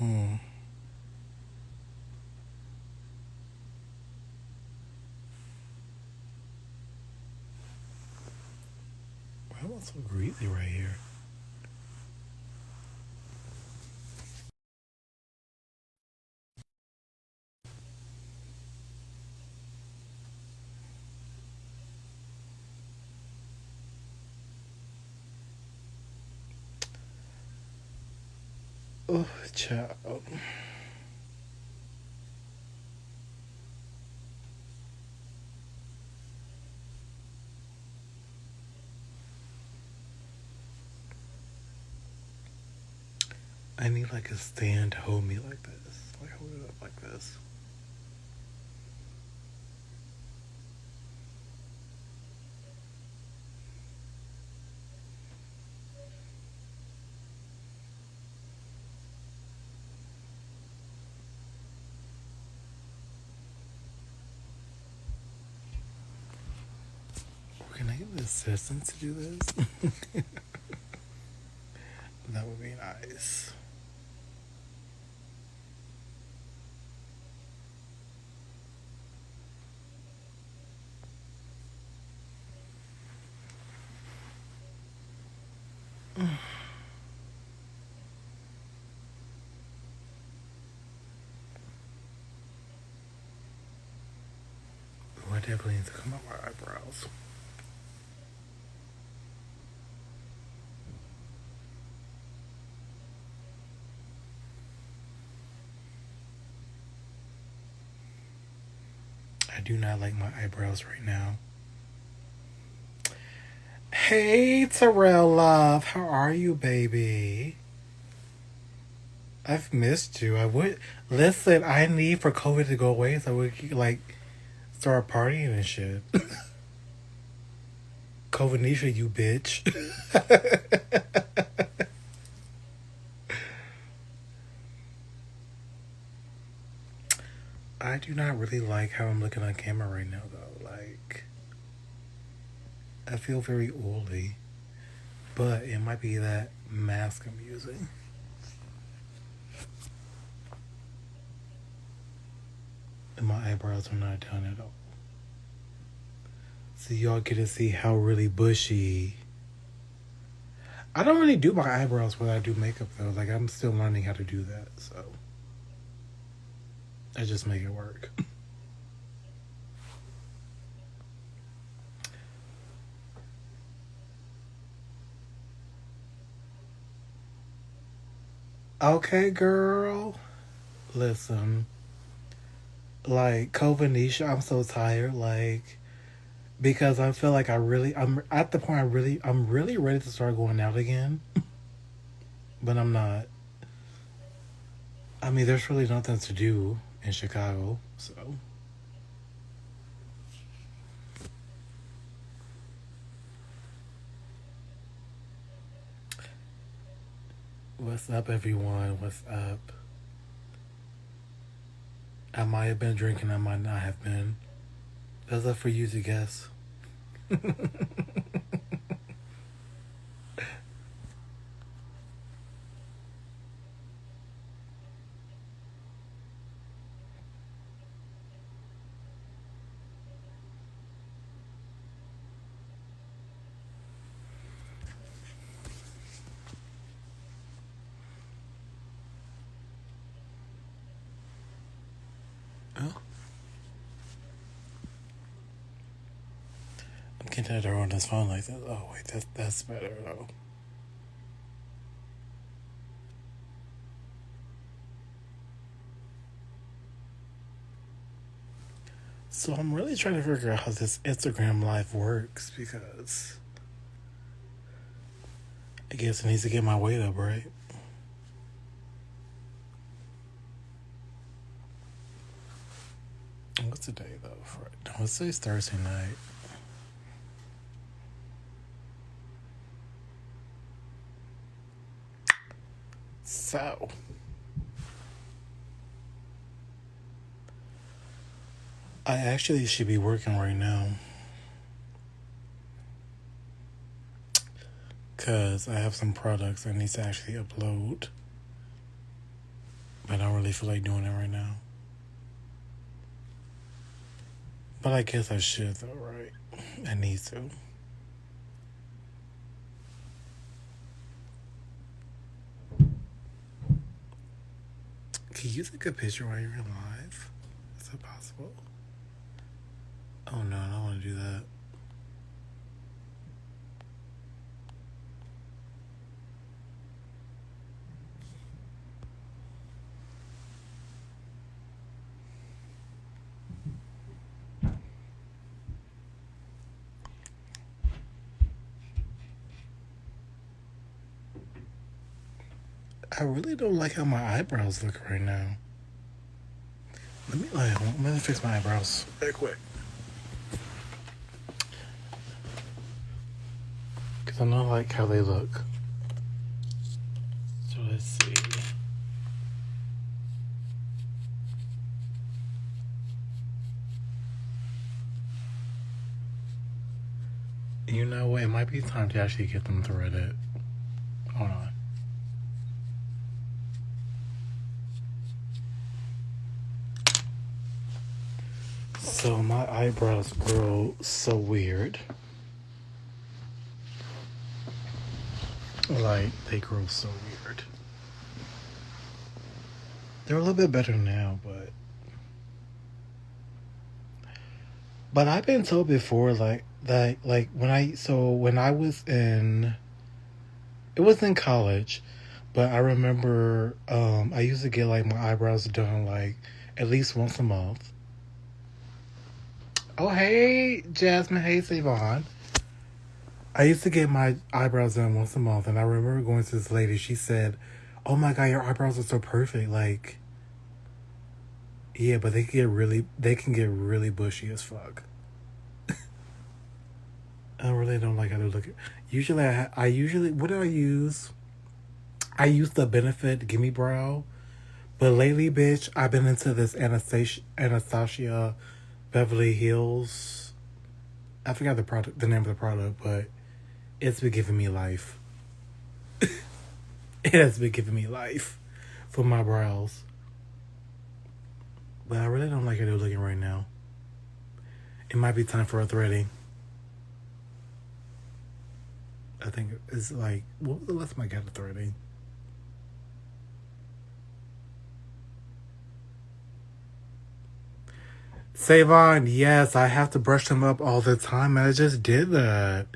Well, that's so greasy right here. Oh, child. I need like a stand to hold me like this. Like hold it up like this. Or can I get the assistant to do this? That would be nice. I definitely need to come up my eyebrows. I do not like my eyebrows right now. Hey, Terrell Love. How are you, baby? I've missed you. I would listen. I need for COVID to go away so we could like start partying and shit. Covinisha, you bitch. I do not really like how I'm looking on camera right now, though. Like, I feel very oily, but it might be that mask I'm using. And my eyebrows are not done at all. So y'all get to see how really bushy. I don't really do my eyebrows when I do makeup though. Like I'm still learning how to do that, so I just make it work. Okay, girl. Listen, like Covinisha, I'm so tired. Like because I feel like I'm at the point I'm really ready to start going out again, but I'm not. I mean, there's really nothing to do in Chicago, so. What's up, everyone? What's up? I might have been drinking, I might not have been. That's up for you to guess. Oh, I'm getting her on this phone like that. Oh wait, that's better though. So I'm really trying to figure out how this Instagram live works because I guess it needs to get my weight up, right? What's the day though? No, let's say it's Thursday night. So I actually should be working right now because I have some products I need to actually upload. really feel like doing it right now. But I guess I should though, right? I need to. Can you take a picture while you're live? Is that possible? Oh no, I don't want to do that. I really don't like how my eyebrows look right now. Let me fix my eyebrows very quick. Because I don't like how they look. So let's see. You know what? It might be time to actually get them threaded. Hold on. So my eyebrows grow so weird. Like, they grow so weird. They're a little bit better now, but I've been told before, like when I was in, it was in college, but I remember I used to get like my eyebrows done like at least once a month. Oh hey Jasmine, hey Savon. I used to get my eyebrows done once a month, and I remember going to this lady. She said, "Oh my god, your eyebrows are so perfect." Like, yeah, but they can get really bushy as fuck. I really don't like how they look. Usually, I usually what do I use? I use the Benefit Gimme Brow, but lately, bitch, I've been into this Anastasia Beverly Hills. I forgot the name of the product, but it's been giving me life. It has been giving me life for my brows. But I really don't like how they're looking right now. It might be time for a threading. I think it's like, what was the last time I got a threading? Savon, yes, I have to brush them up all the time, and I just did that.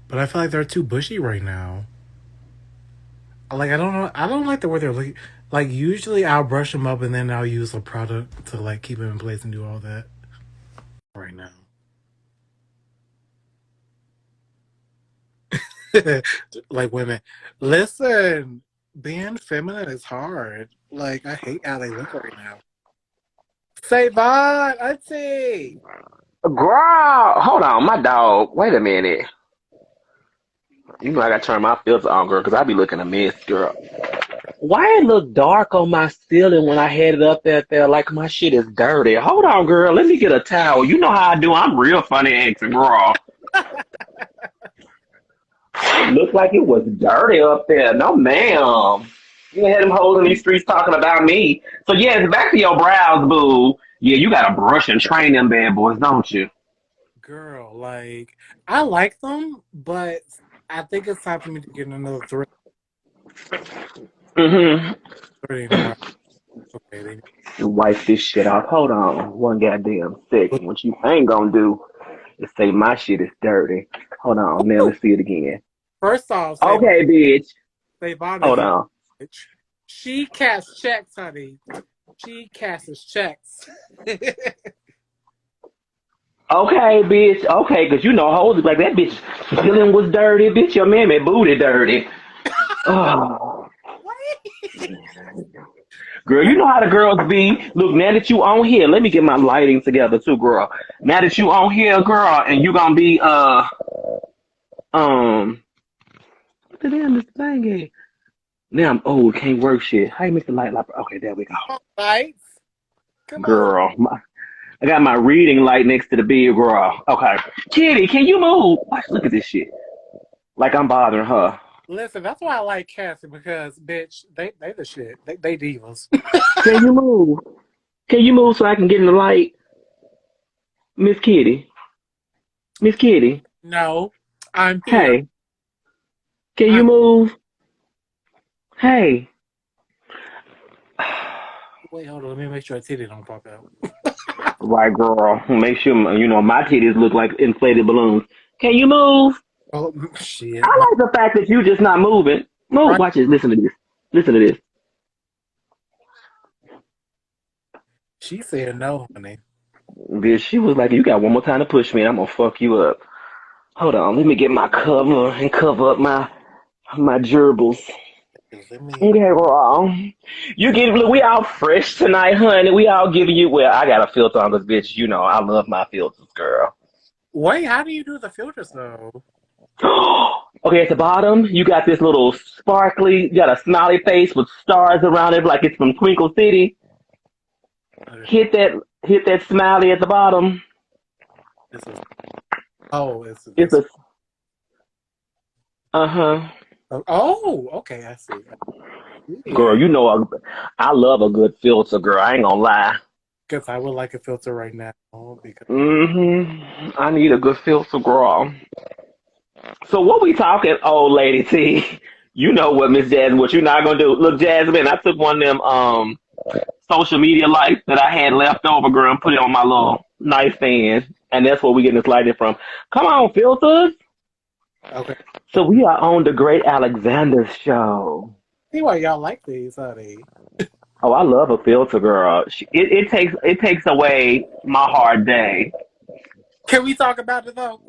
But I feel like they're too bushy right now. Like, I don't know. I don't like the way they're looking. Like, usually I'll brush them up and then I'll use a product to, like, keep them in place and do all that. Right now. Like, women. Listen, being feminine is hard. Like, I hate how they look right now. Savon, auntie. Girl, hold on, my dog. Wait a minute. You know I gotta turn my filter on, girl, because I be looking a mess, girl. Why it look dark on my ceiling when I had it up there like my shit is dirty? Hold on, girl. Let me get a towel. You know how I do. I'm real funny acting, girl. It looked like it was dirty up there. No, ma'am. You had them hoes in these streets talking about me. So, yes, back to your brows, boo. Yeah, you gotta brush and train them bad boys, don't you? Girl, like, I like them, but I think it's time for me to get another Mm-hmm. threading device. Okay, they Wipe this shit off. Hold on one goddamn second. What you ain't gonna do is say my shit is dirty. Hold on. Now let's see it again. First off, Okay, bitch. Savon is Hold a on. bitch. She casts checks, honey. She casts checks. Okay, bitch. Okay, because you know, hoes like that bitch feeling was dirty. Bitch, your mammy booty dirty. Oh. Girl, you know how the girls be. Look, now that you on here, let me get my lighting together too, girl. Now that you on here, girl, and you gonna be what the damn is thing? Now I'm old, can't work shit. How you make the light? Okay, there we go. Lights. Come on. Girl, I got my reading light next to the bed, girl. Okay. Kitty, can you move? Watch, look at this shit. Like I'm bothering her. Listen, that's why I like Cassie because, bitch, they the shit. They divas. Can you move? Can you move so I can get in the light? Miss Kitty. Miss Kitty. No, I'm here. Hey. Can you I'm move? Hey. wait. Hold on. Let me make sure a titty don't pop out. Right, girl. Make sure, my titties look like inflated balloons. Can you move? Oh shit! I like the fact that you just not moving. Move. Right? Watch this. Listen to this. Listen to this. She said no, honey. Bitch, she was like, you got one more time to push me and I'm gonna fuck you up. Hold on, let me get my cover and cover up my gerbils. Let me. Okay, girl. You get look, we all fresh tonight, honey. We all giving you well, I got a filter on this bitch. You know, I love my filters, girl. Wait, how do you do the filters though? Okay, at the bottom, you got this little sparkly, you got a smiley face with stars around it like it's from Twinkle City. Okay, Hit that smiley at the bottom. this is. Oh, it's It's this. a uh-huh. Oh, okay. I see. Girl, Yeah, I love a good filter, girl. I ain't gonna lie. because I would like a filter right now because I need a good filter, girl. So what we talking, old lady T? You know what, Miss Jasmine, what you not gonna do. Look, Jasmine, I took one of them social media lights that I had left over, girl, and put it on my little nightstand. And that's where we getting this lighting from. Come on, filters. okay. So we are on the Great Alexander show. See why y'all like these, honey. Oh, I love a filter, girl. It takes away my hard day. Can we talk about it though?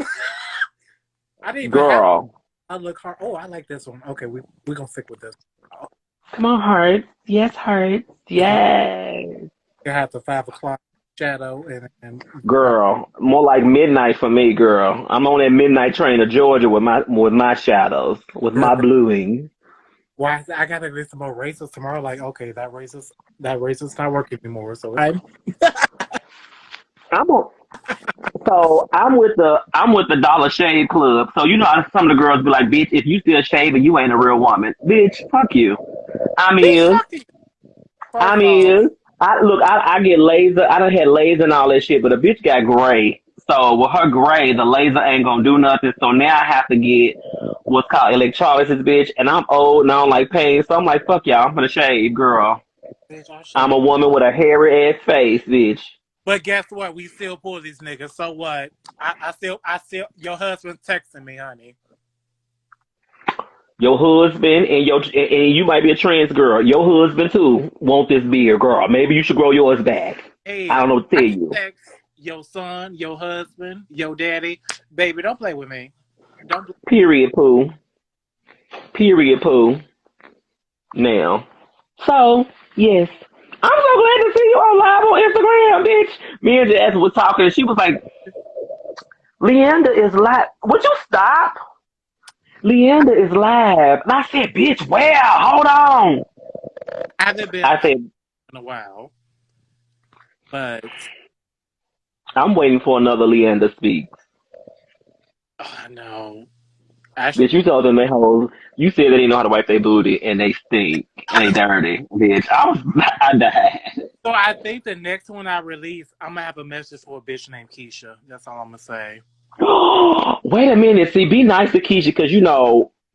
I didn't even have. Girl. I look hard. Oh, I like this one. Okay, we gonna stick with this. Come on, heart. Yes, heart. Because we Yes. have the 5 o'clock shadow and Girl, more like midnight for me, girl. I'm on that midnight train to Georgia with my shadows, with girl. my bluing. Why I gotta get some more razors tomorrow? Like, okay, that razor's not working anymore. So I'm on, so I'm with the Dollar Shave Club. So you know how some of the girls be like, bitch, if you still shaving, you ain't a real woman. Bitch, fuck you. I'm bitch, is. fuck you. First I'm off, is. I get laser. I done had laser and all that shit, but a bitch got gray. So with her gray, the laser ain't gonna do nothing. So now I have to get what's called electrolysis, bitch. And I'm old and I don't like pain, so I'm like, fuck y'all. I'm gonna shave, girl. bitch, I'll I'm shave. a woman with a hairy ass face, bitch. But guess what? We still pull these niggas. So what? I still. Your husband's texting me, honey. Your husband and you might be a trans girl. Your husband too want this beard, girl. Maybe you should grow yours back. I Hey, don't know what to I tell can you. text your son, your husband, your daddy, baby. Don't play with me. Don't. Period, poo. Period, poo. Now. So, yes. I'm so glad to see you on live on Instagram, bitch. Me and Jazz was talking. She was like, Leander is live. Would you stop? Leander is live. And I said, bitch, where? Hold on. I haven't been I live said, in a while, but I'm waiting for another Leander speak. I know. Actually, Bitch, you told them they hoes. You said they didn't know how to wipe their booty and they stink and they dirty. Bitch, I died. so I think the next one I release, I'm gonna have a message for a bitch named Keisha. That's all I'm gonna say. Wait a minute. See, be nice to Keisha because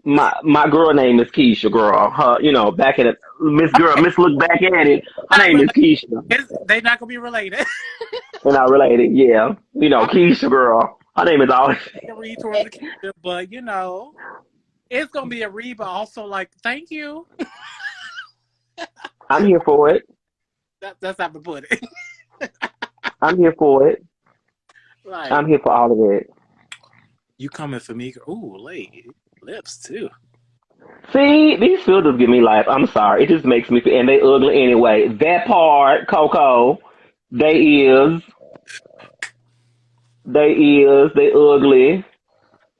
my girl name is Keisha. Girl, her back at it, Miss Girl, Okay, Miss Look back at it. Her not name is related. Keisha, They not gonna be related. and I related. Yeah, I'm Keisha, girl. Her name is always. gonna read towards the Keisha, but it's gonna be a read, but also like, thank you. I'm here for it. That's how to put it. I'm here for it. Like, I'm here for all of it. you coming for me? Ooh, lady, lips too. See, these filters give me life. I'm sorry. It just makes me feel, and they ugly anyway. That part, Coco, they is, they ugly.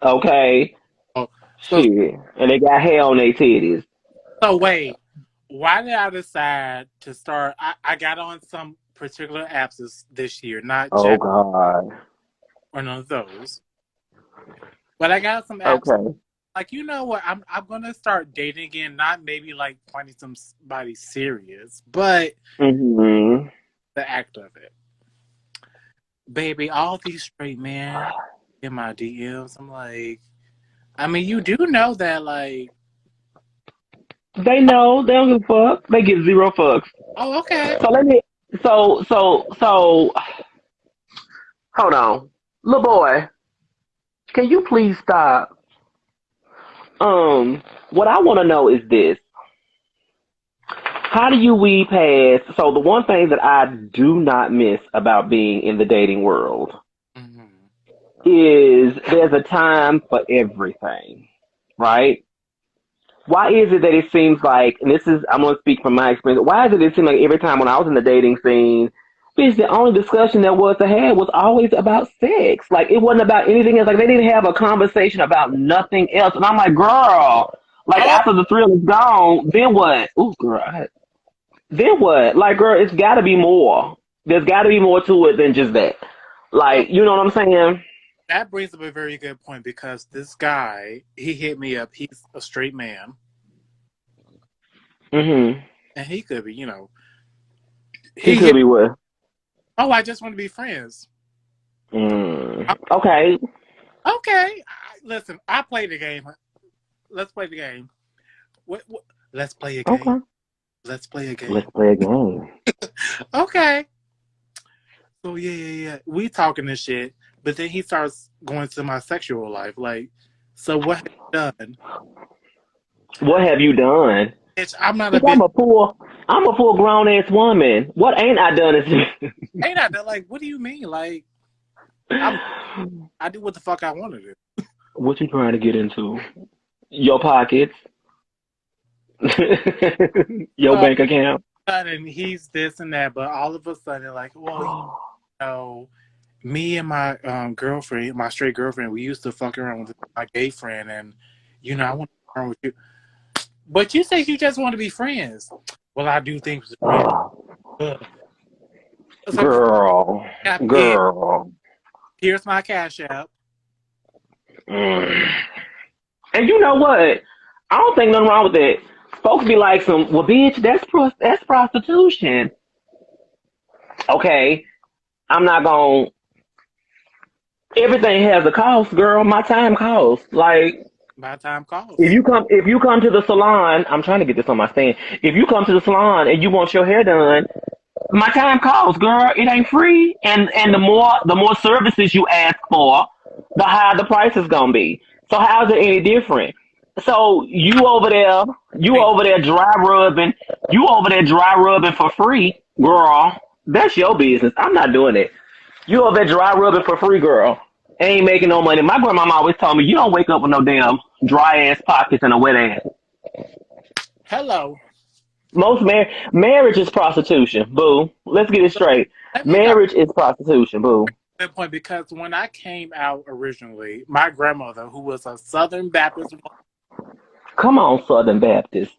Okay, Oh, so shit, and they got hair on their titties. so wait. Why did I decide to start? I got on some particular apps this year, not Oh Chat God. or none of those, but I got some apps Okay. like, you know what? I'm gonna start dating again. Not maybe like finding somebody serious, but Mm-hmm. the act of it, baby. All these straight men in my DMs. I'm like, I mean, you do know that, like, They know. They don't give a fuck. They give zero fucks. oh, okay. So let me. So. Hold on, little boy. Can you please stop? What I want to know is this: how do you weed past? So the one thing that I do not miss about being in the dating world Mm-hmm. is there's a time for everything, right? Why is it that it seems like, and this is, I'm going to speak from my experience, why is it seem like every time when I was in the dating scene, bitch, the only discussion that was to have was always about sex. Like, it wasn't about anything else. Like, they didn't have a conversation about nothing else. And I'm like, girl, like, Oh, after the thrill is gone, then what? Ooh, girl, then what? Like, girl, it's got to be more. There's got to be more to it than just that. well, Like, you know what I'm saying? that brings up a very good point because this guy, he hit me up. He's a straight man, Mm-hmm. and he could be, He he could hit. be what? Oh, I just want to be friends. Okay. Okay, listen, I play the game. Let's play the game. What? Let's play a game. Okay. Let's play a Let's game. play a game. Okay. So yeah. We talking this shit, but then he starts going to my sexual life. Like, so what have you done? What have you done? Bitch, I'm not a Bitch, bitch. I'm a full grown ass woman. What ain't I done? Ain't I? Like, what do you mean? Like, I'm. I do what the fuck I want to do. What you trying to get into? Your pockets, your So, bank account. and he's this and that, but all of a sudden, like, well, know, me and my girlfriend, my straight girlfriend, we used to fuck around with my gay friend, and I want to fuck around with you. But you say you just want to be friends. Well, I do things with friends. Ugh. It's like, Girl, yeah, girl. here's my cash app. Mm. And you know what? I don't think nothing wrong with that. Folks be like, well, bitch, that's prostitution. Okay, I'm not gonna. Everything has a cost, girl. My time costs. Like, By the time calls. if you come to the salon, I'm trying to get this on my stand. If you come to the salon and you want your hair done, my time costs, girl. It ain't free. And the more services you ask for, the higher the price is gonna be. So how's it any different? So Wait, you over there dry rubbing for free, girl. That's your business. I'm not doing it. You over there dry rubbing for free, girl. Ain't making no money. My grandmama always told me you don't wake up with no damn dry ass pockets and a wet ass. hello. Marriage is prostitution. Boo. Let's get it So straight. let me go. Marriage is prostitution. Boo. That point because when I came out originally, my grandmother, who was a Southern Baptist, Come on, Southern Baptist.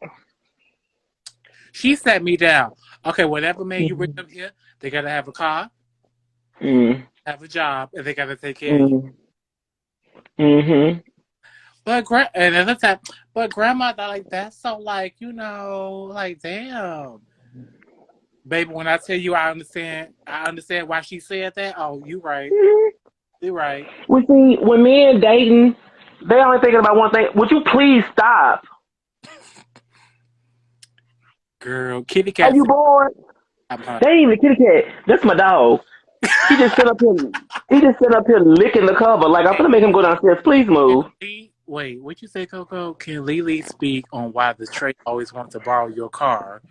she sat me down. Okay, whatever man you bring Mm-hmm. up here, they gotta have a car, Mm-hmm. have a job, and they gotta take care of you. Mm-hmm. Mm-hmm. And at the time, but grandmother, like that's so like like damn, baby. When I tell you, I understand why she said that. Oh, you right, you right, We see when men dating, they only thinking about one thing. Would you please stop? girl. Kitty Are cat you said, bored? "I'm honey." They ain't even kitty cat. That's my dog. He just sit up here. He just sit up here licking the cover. Like I'm gonna make him go downstairs. Please move. Wait, what you say, Coco? Can Lily speak on why the trait always wants to borrow your car?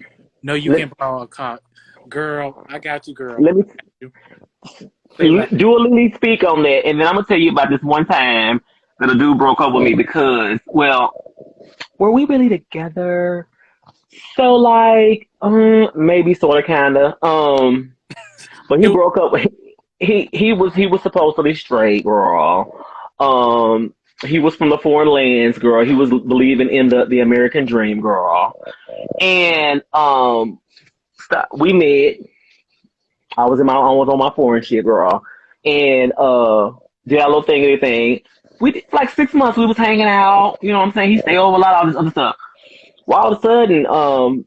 No, you Let, can't borrow a car, girl. I got you, girl. let me I got you. Say less. do a little speak on that, and then I'm gonna tell you about this one time that a dude broke up with me because, well, were we really together? So like, maybe sort of, kinda. But he It was, broke up. He was supposed to be straight, girl. He was from the foreign lands, girl. He was believing in the American dream, girl. And we met. I was on my foreign shit, girl, and did our little thing, everything. We did, for like 6 months we was hanging out. You know what I'm saying? He stayed over a lot of all this other stuff. Well, all of a sudden,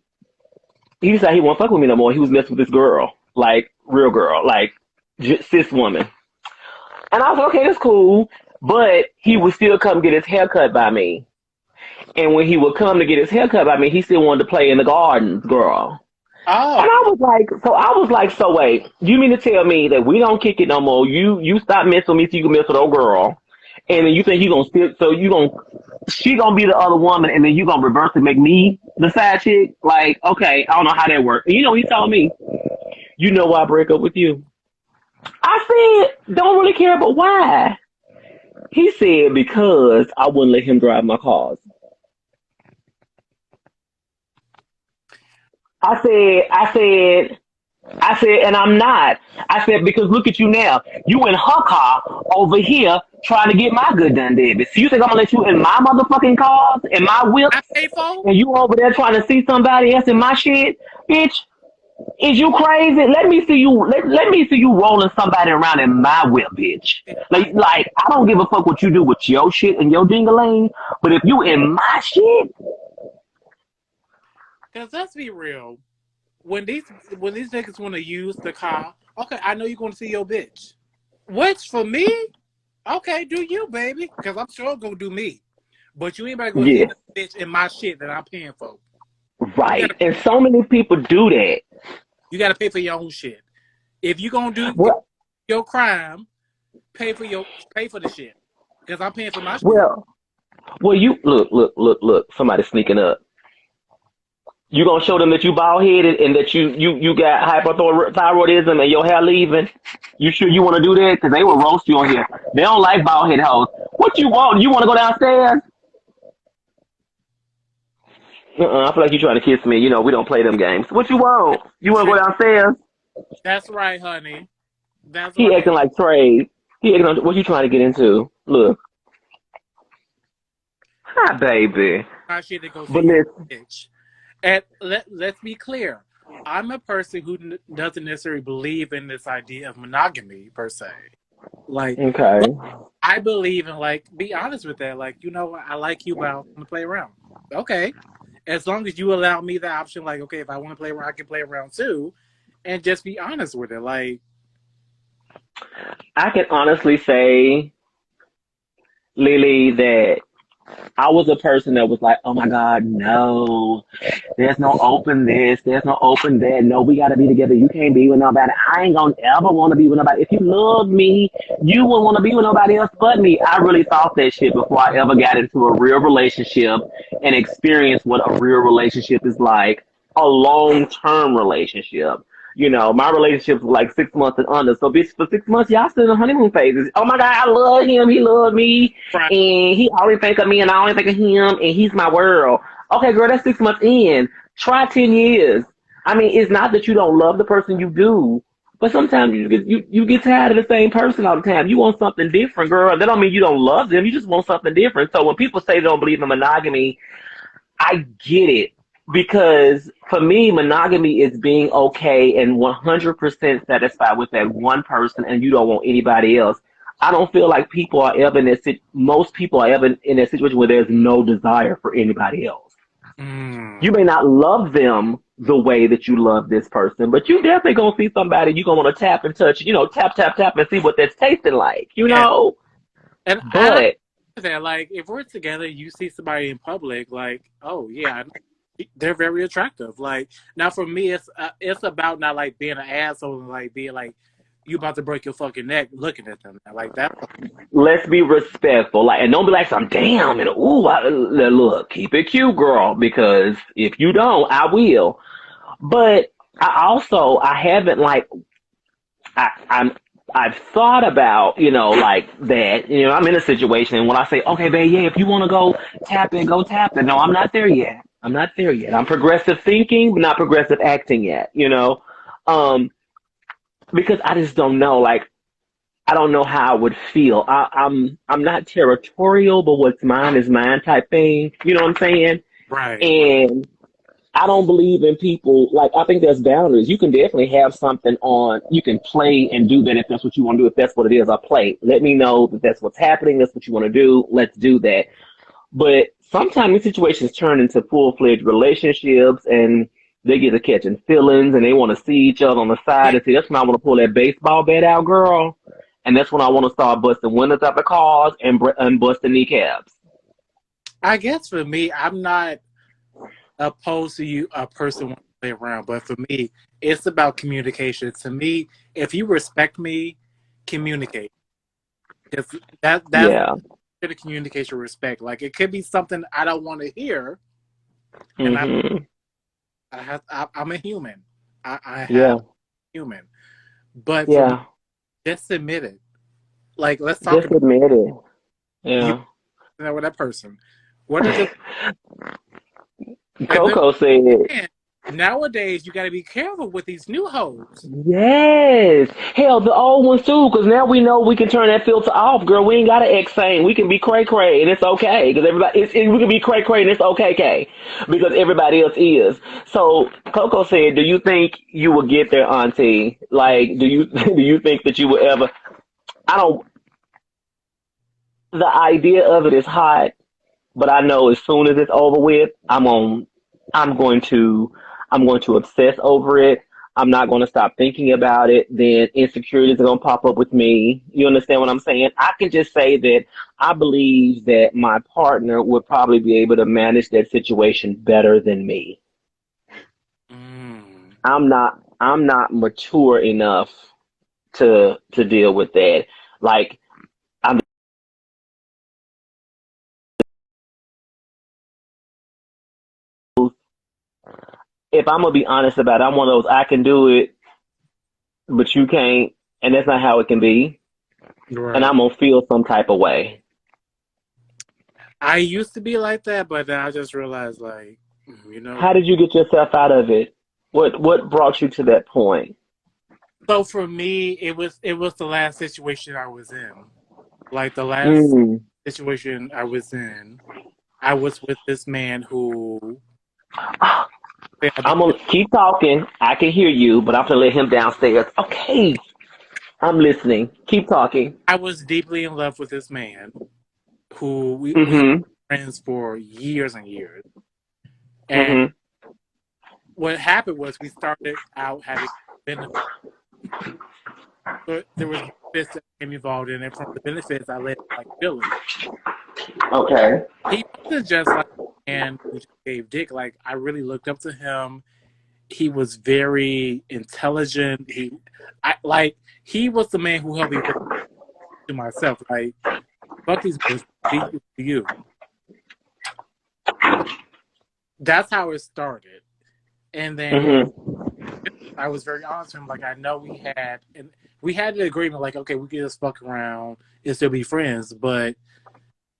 he decided he won't fuck with me no more. He was messing with this girl, like real girl, like cis woman. And I was like, okay, that's cool. But he would still come get his hair cut by me. And when he would come to get his hair cut by me, he still wanted to play in the gardens, girl. And Oh, I was like, so wait, you mean to tell me that we don't kick it no more? You stop messing with me so you can mess with old girl, and then you think you gonna still, so she gonna be the other woman, and then you gonna reverse and make me the side chick? Like, okay, I don't know how that works. And he told me, you know why I break up with you? I said, don't really care, but why? He said because I wouldn't let him drive my cars. I said, and I'm not. I said, because look at you now. You in her car over here trying to get my good done, David. So you think I'm gonna let you in my motherfucking cars and my I whips, pay for. and you over there trying to see somebody else in my shit, bitch? Is you crazy? Let me see you. Let me see you rolling somebody around in my whip, bitch. Like I don't give a fuck what you do with your shit and your dingaling, but if you in my shit, Because let's be real. When these niggas want to use the car, okay, I know you're going to see your bitch. Which for me, okay, do you, baby? Because I'm sure gonna do me. But you ain't about to go see yeah, the bitch in my shit that I'm paying for. You right. gotta And so many people do that. you gotta pay for your own shit. If you gonna do Well, your crime, pay for the shit. Because I'm paying for my shit. well, you look. Somebody sneaking up. You gonna show them that you bald headed and that you got hypothyroidism and your hair leaving? You sure you want to do that? Because they will roast you on here. They don't like bald headed hoes. What you want? You want to go downstairs? I feel like you trying to kiss me. You know we don't play them games. What you want? You want to go downstairs? That's right, honey. That's He right. acting like trade. He acting like, what you trying to get into? Look, hi baby. My shit to go see But your listen, bitch. And let's be clear. I'm a person who doesn't necessarily believe in this idea of monogamy per se. Like, okay. but I believe in like be honest with that. Like, I like you, but I want to play around. Okay, as long as you allow me the option, like, okay, if I want to play around, I can play around too, and just be honest with it. Like, I can honestly say, Lily, that I was a person that was like, oh my God, no, there's no open this, there's no open that. No, we got to be together. You can't be with nobody. I ain't going to ever want to be with nobody. If you love me, you wouldn't want to be with nobody else but me. I really thought that shit before I ever got into a real relationship and experienced what a real relationship is like, a long-term relationship. My relationships were like 6 months and under. So, bitch, for 6 months, y'all still in the honeymoon phases. Oh my God, I love him. He loved me. right? And he always think of me and I only think of him and he's my world. Okay, girl, that's 6 months in. Try 10 years. I mean, it's not that you don't love the person you do, but sometimes you get tired of the same person all the time. You want something different, girl. That don't mean you don't love them. You just want something different. So when people say they don't believe in monogamy, I get it. Because for me, monogamy is being okay and 100% satisfied with that one person and you don't want anybody else. I don't feel like most people are ever in that situation where there's no desire for anybody else. You Mm. may not love them the way that you love this person, but you definitely gonna see somebody you gonna want to tap and touch, tap, tap, tap and see what that's tasting like, Yeah, and I But that like if we're together, you see somebody in public, like, oh yeah, they're very attractive. Like now for me, it's about not like being an asshole and like being like you about to break your fucking neck looking at them. Like that. let's be respectful. Like, and don't be like some damn and ooh. Look, keep it cute, girl. Because if you don't, I will. But I haven't like I'm I've thought about like that. I'm in a situation and when I say okay, babe, yeah, if you want to go tap it. No, I'm not there yet. I'm not there yet. I'm progressive thinking, but not progressive acting yet. Um, because I just don't know. Like I don't know how I would feel. I'm not territorial, but what's mine is mine type thing. You know what I'm saying? Right. And I don't believe in people like I think there's boundaries. You can definitely have something on. You can play and do that if that's what you want to do. If that's what it is, I'll play. Let me know that that's what's happening. That's what you want to do. Let's do that. But sometimes these situations turn into full fledged relationships, and they get to catching feelings, and they want to see each other on the side. Yeah, And see, that's when I want to pull that baseball bat out, girl. And that's when I want to start busting windows out the cars and busting kneecaps. I guess for me, I'm not opposed to you a person want to play around, but for me, it's about communication. To me, if you respect me, communicate. If that's Yeah. the communication respect. Like it could be something I don't want to hear, and Mhm. I'm a human. I have Yeah. human, but for me, Yeah. just admit it. Like let's talk Just about admit it. you Yeah. know with that person. What is it? And then Coco said, man, nowadays you got to be careful with these new hoes. yes. Hell, the old ones too, because now we know we can turn that filter off, girl. We ain't got to X thing. We can be cray cray and it's okay. Because we can be cray cray and it's okay, Kay. Because everybody else is. So Coco said, do you think you will get there, Auntie? Like, do you do you think that you will ever? I don't. The idea of it is hot, but I know as soon as it's over with, I'm going to I'm going to obsess over it. I'm not going to stop thinking about it. Then insecurities are going to pop up with me. You understand what I'm saying? I can just say that I believe that my partner would probably be able to manage that situation better than me. Mm. I'm not mature enough to deal with that. Like I'm if I'm gonna be honest about it, I'm one of those I can do it, but you can't, and that's not how it can be. And Right. I'm gonna feel some type of way. I used to be like that, but then I just realized, like, How did you get yourself out of it? What brought you to that point? So for me, it was the last situation I was in. Like the last Mm. situation I was in, I was with this man who I I'm gonna keep talking. I can hear you, but I'm gonna let him downstairs. Okay, I'm listening. Keep talking. I was deeply in love with this man who we were Mhm. friends for years and years. And Mhm. what happened was we started out having benefits. But there was benefits that came involved in it. From the benefits, I let like feelings. Okay. He wasn't just like a man who just gave dick. Like I really looked up to him. He was very intelligent. He was the man who helped me to myself. Like fuck these boys, be true to you. So that's how it started. And then Mhm. I was very honest with him. Like I know we had an agreement. Like okay, we can just fuck around and still be friends. But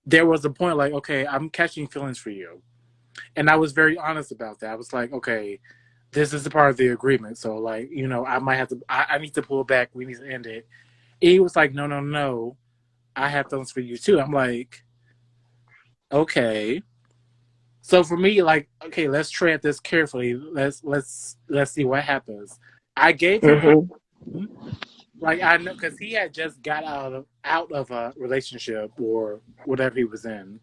there was a point like okay, I'm catching feelings for you, and I was very honest about that. I was like okay, this is a part of the agreement. So like I might have to. I need to pull back. We need to end it. He was like no no no. I have feelings for you too. I'm like okay. So for me, like, okay, let's tread this carefully. Let's see what happens. I gave him Mhm. time. Like I know because he had just got out of a relationship or whatever he was in.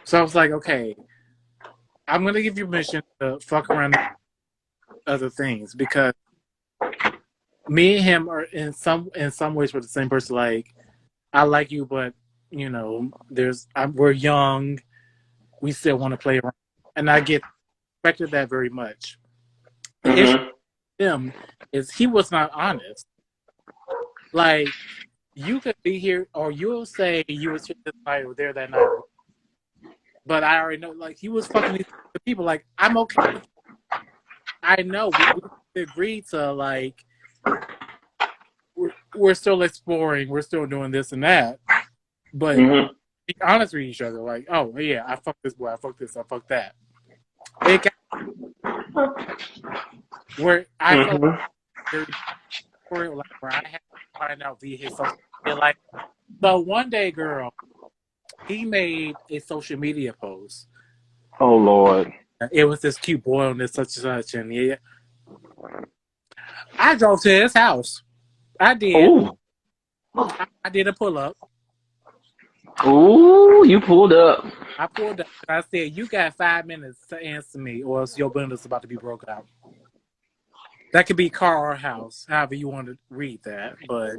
So I was like, okay, I'm gonna give you permission to fuck around and other things because me and him are in some ways we're the same person. Like I like you, but we're young. We still want to play around, and I get expected that very much. The issue Mhm. with him is he was not honest. Like you could be here, or you'll say you was here this night or there that night, but I already know. Like he was fucking these people. Like I'm okay with. I know we agreed to like we're still exploring, we're still doing this and that, but Mhm. be honest with each other. Like oh yeah, I fucked this boy, I fucked this, I fucked that. It got where I felt Mhm. very like where I had to find out via his social media. Like so one day, girl, he made a social media post. Oh Lord. it was this cute boy on this such and such, and yeah, I drove to his house. I did. Ooh. I did a pull up. Ooh, you pulled up. I pulled up and I said, "You got 5 minutes to answer me, or else your windows about to be broken out." That could be car or house, however you want to read that, but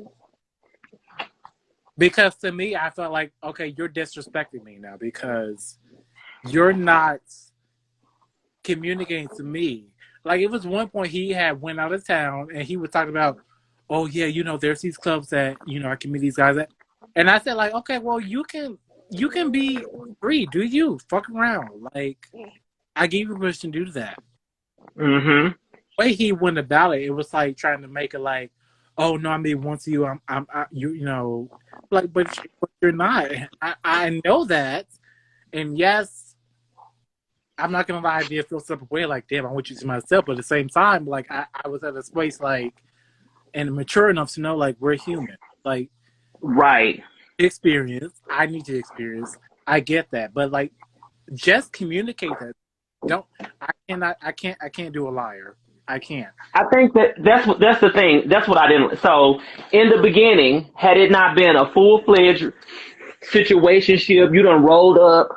because to me, I felt like, okay, you're disrespecting me now because you're not communicating to me. Like, it was one point he had went out of town and he was talking about, oh yeah, there's these clubs that I can meet these guys at, and I said like, okay, well you can be free, do you fuck around? Like, I gave you permission to do that. Mm-hmm. The way he went about it, it was like trying to make it like, oh no, I mean once you, like, but you're not. I know that, and yes. I'm not gonna lie, I did feel some way like, damn, I want you to myself, but at the same time, like I was at a space like and mature enough to know like we're human. Like, Right. experience. I need to experience. I get that. But like just communicate that. Don't I can't do a liar. I can't. I think that's the thing. That's what I didn't. So in the beginning, had it not been a full-fledged situationship, you done rolled up.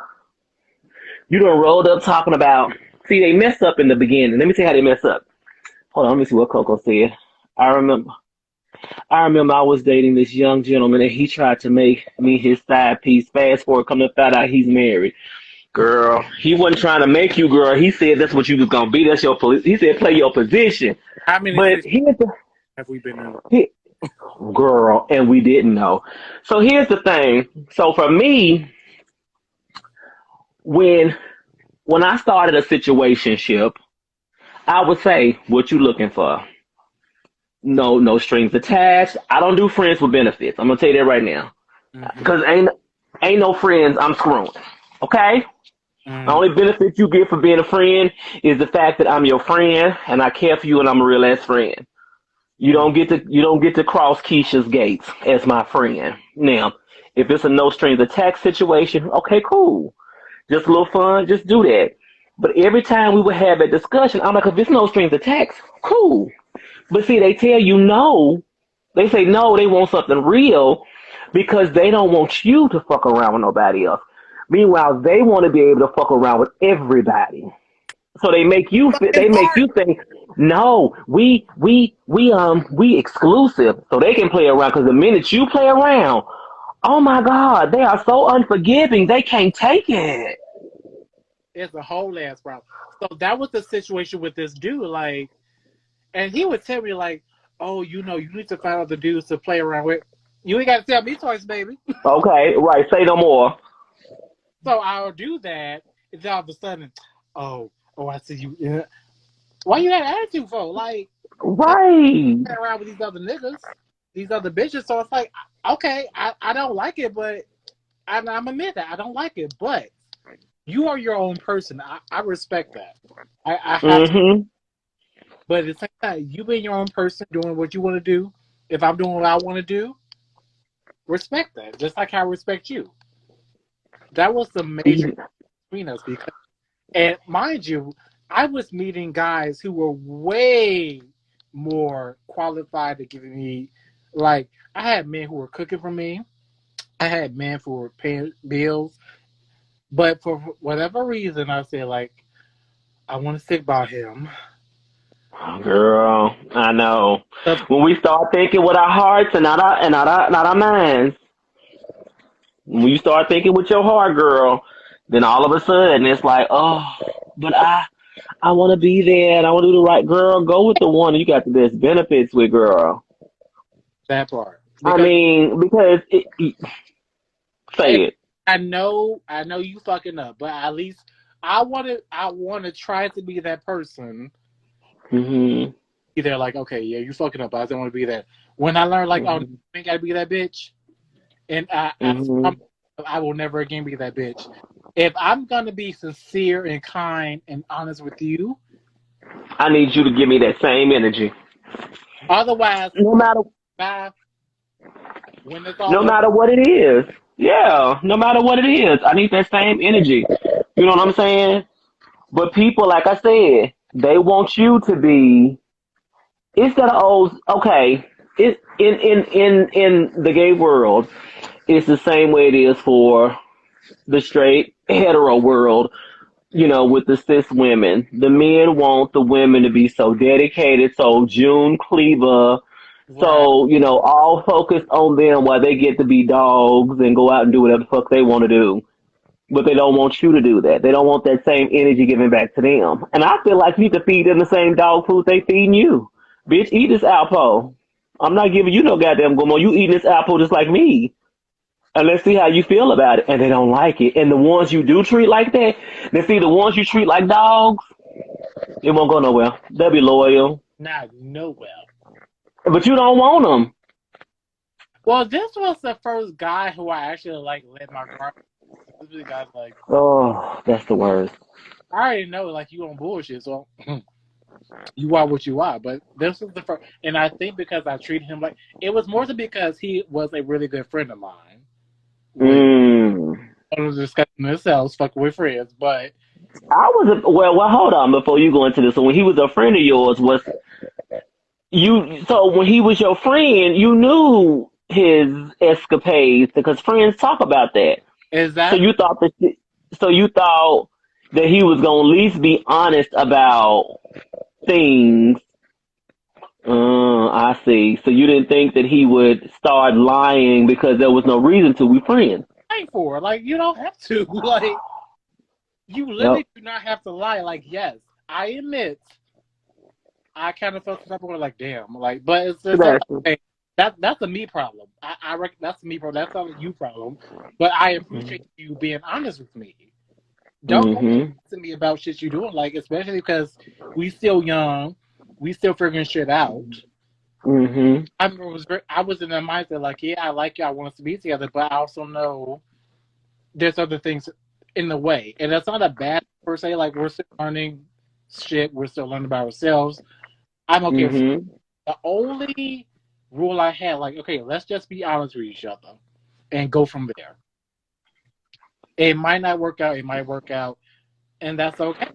You done rolled up talking about. See, they messed up in the beginning. Let me tell you how they messed up. Hold on, let me see what Coco said. I remember I was dating this young gentleman and he tried to make me his side piece. Fast forward, come to find out he's married. Girl, he wasn't trying to make you, girl. He said that's what you was gonna be. That's your police. He said play your position. How many But here's the have we been in? girl, and we didn't know. So here's the thing. So for me, when I started a situationship, I would say, "What you looking for?" No strings attached. I don't do friends with benefits. I'm gonna tell you that right now, because ain't no friends I'm screwing. Okay. The only benefit you get for being a friend is the fact that I'm your friend and I care for you and I'm a real ass friend. You don't get to cross Keisha's gates as my friend. Now, if it's a no strings attached situation, okay, cool. Just a little fun, just do that. But every time we would have a discussion, I'm like, if it's no strings attached, cool. But see, they tell you no. They say no, they want something real because they don't want you to fuck around with nobody else. Meanwhile, they want to be able to fuck around with everybody. So they make you think, no, we exclusive. So they can play around because the minute you play around, oh my God, they are so unforgiving. They can't take it. It's a whole ass problem. So that was the situation with this dude, like, and he would tell me like, oh, you need to find out the dudes to play around with. You ain't got to tell me twice, baby. Okay, right. Say no more. So I'll do that, and then all of a sudden, oh, I see you. Yeah. Why you had attitude for? Like, right around with these other niggas, these other bitches. So it's like, okay, I don't like it, but I'm admit that I don't like it, but you are your own person. I respect that. I have to. But at the same time, you being your own person, doing what you want to do. If I'm doing what I want to do, respect that. Just like I respect you. That was the major between us because, and mind you, I was meeting guys who were way more qualified to give me, like, I had men who were cooking for me. I had men who were paying bills. But for whatever reason, I said, like, I want to stick by him. Girl, I know. When we start thinking with our hearts and not our minds, when you start thinking with your heart, girl, then all of a sudden it's like, oh, but I want to be there and I want to do the right. Girl, go with the one you got the best benefits with, girl. That part. Because say it. I know you fucking up, but at least I want to try to be that person. Mm-hmm. Be there, like, okay, yeah, you fucking up, but I don't want to be that. When I learned, like, oh, you ain't got to be that bitch, and I will never again be that bitch. If I'm gonna be sincere and kind and honest with you, I need you to give me that same energy. Otherwise, no matter when it's all no over, matter what it is. Yeah, no matter what it is, I need that same energy. You know what I'm saying? But people, like I said, they want you to be. It's that old. Okay, it in the gay world, it's the same way it is for the straight hetero world. You know, with the cis women, the men want the women to be so dedicated, so June Cleaver, Right. so all focused on them while they get to be dogs and go out and do whatever the fuck they want to do. But they don't want you to do that. They don't want that same energy given back to them. And I feel like you need to feed them the same dog food they feeding you. Bitch, eat this apple. I'm not giving you no goddamn gumo. You eating this apple just like me. And let's see how you feel about it. And they don't like it. And the ones you do treat like that, then see the ones you treat like dogs, it won't go nowhere. They'll be loyal. Not nowhere. But you don't want them. Well, this was the first guy who I actually like let my guard. This was the guy's like, Oh, that's the worst. I already know like you on bullshit, so you are what you are. But this was the first, and I think because I treated him like it was more so because he was a really good friend of mine. Which I was discussing themselves, fucking with friends, but Well, hold on before you go into this. So when he was a friend of yours, was you? So when he was your friend, you knew his escapades because friends talk about that. is So that you thought that. So you thought that he was gonna at least be honest about things. I see. So you didn't think that he would start lying because there was no reason to. We friends. lying for? Like you don't have to. Like you Yep. literally do not have to lie. Like yes, I admit I kind of felt some type of way. Like damn, like but it's like, Sebastian. okay, that's a me problem. I reckon that's a me problem. That's not a you problem. But I appreciate you being honest with me. Don't lie Mm-hmm. to me about shit you're doing, like especially because we still young, we still figuring shit out. Mm-hmm. I was in the mindset like, yeah, I like you, I want us to be together, but I also know there's other things in the way, and that's not a bad per se. Like we're still learning shit, we're still learning about ourselves. I'm okay with Mm-hmm. the only rule I had, like, okay, let's just be honest with each other and go from there. It might not work out, it might work out, and that's okay.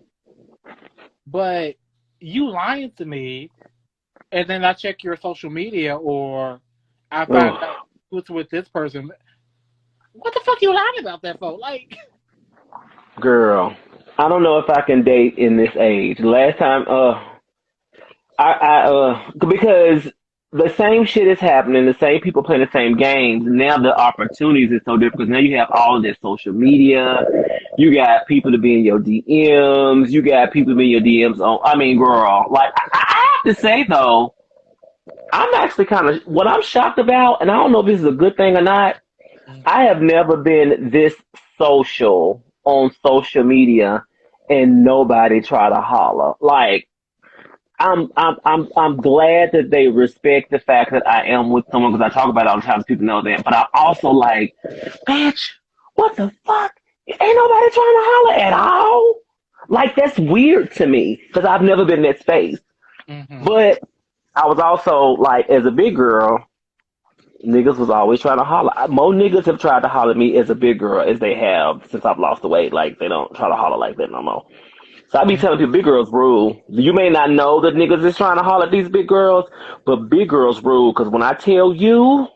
But you lying to me, and then I check your social media, or I find out Oh, who's with this person. What the fuck you lying about that for? Like, girl, I don't know if I can date in this age. Last time, because the same shit is happening, the same people playing the same games. Now the opportunities is so different because now you have all of this social media. You got people to be in your DMs. You got people to be in your DMs on. I mean, girl, like I have to say though, I'm actually kind of what I'm shocked about, and I don't know if this is a good thing or not. I have never been this social on social media and nobody try to holler. Like I'm glad that they respect the fact that I am with someone because I talk about it all the time. So people know that, but I also like, bitch, what the fuck? Ain't nobody trying to holler at all. Like that's weird to me because I've never been in that space. mm-hmm. But I was also like, as a big girl, niggas was always trying to holler. More niggas have tried to holler at me as a big girl as they have since I've lost the weight. Like they don't try to holler like that no more. So I be telling people big girls rule. You may not know that niggas is trying to holler at these big girls, but big girls rule. Cause when I tell you,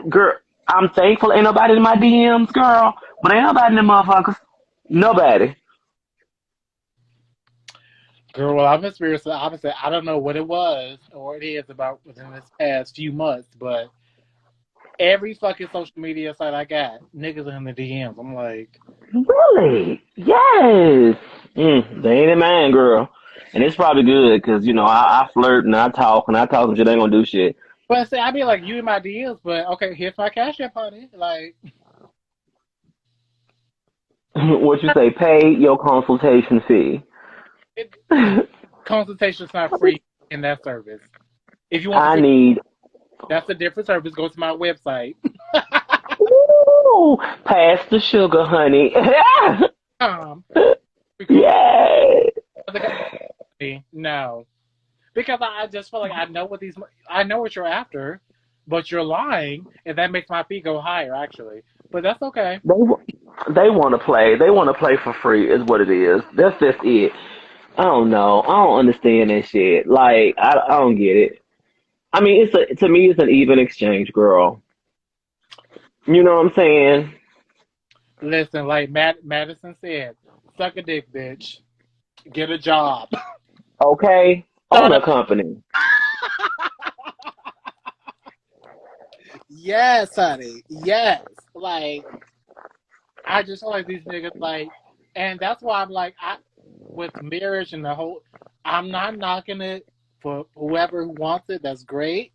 girl, I'm thankful ain't nobody in my DMs, girl. But ain't nobody in them motherfuckers. Nobody. Girl, well, I've experienced the opposite. I don't know what it was or it is about within this past few months, but every fucking social media site I got, niggas in the DMs. I'm like, Really? Yes. They ain't in mine, girl. And it's probably good because, I flirt and I talk and shit ain't gonna do shit. but see, I be like, you in my DMs, but okay, here's my cash app, honey. Like, What you say, pay your consultation fee. it, consultation's not free in that service. If you want the I free, need, that's a different service. Go to my website. ooh, pass the sugar, honey. Um, Yay. no, because I just feel like I know what you're after, but you're lying, and that makes my fee go higher actually. But that's okay. They, They want to play. They want to play for free. Is what it is. That's just it. I don't know. I don't understand that shit. Like I don't get it. I mean, to me, it's an even exchange, girl. You know what I'm saying? Listen, like Madison said, suck a dick, bitch. Get a job. Okay, own Shut a up. company. Yes, honey. Yes. Like, I just feel like these niggas, like, and that's why I'm like, with marriage and the whole, I'm not knocking it for whoever who wants it. That's great.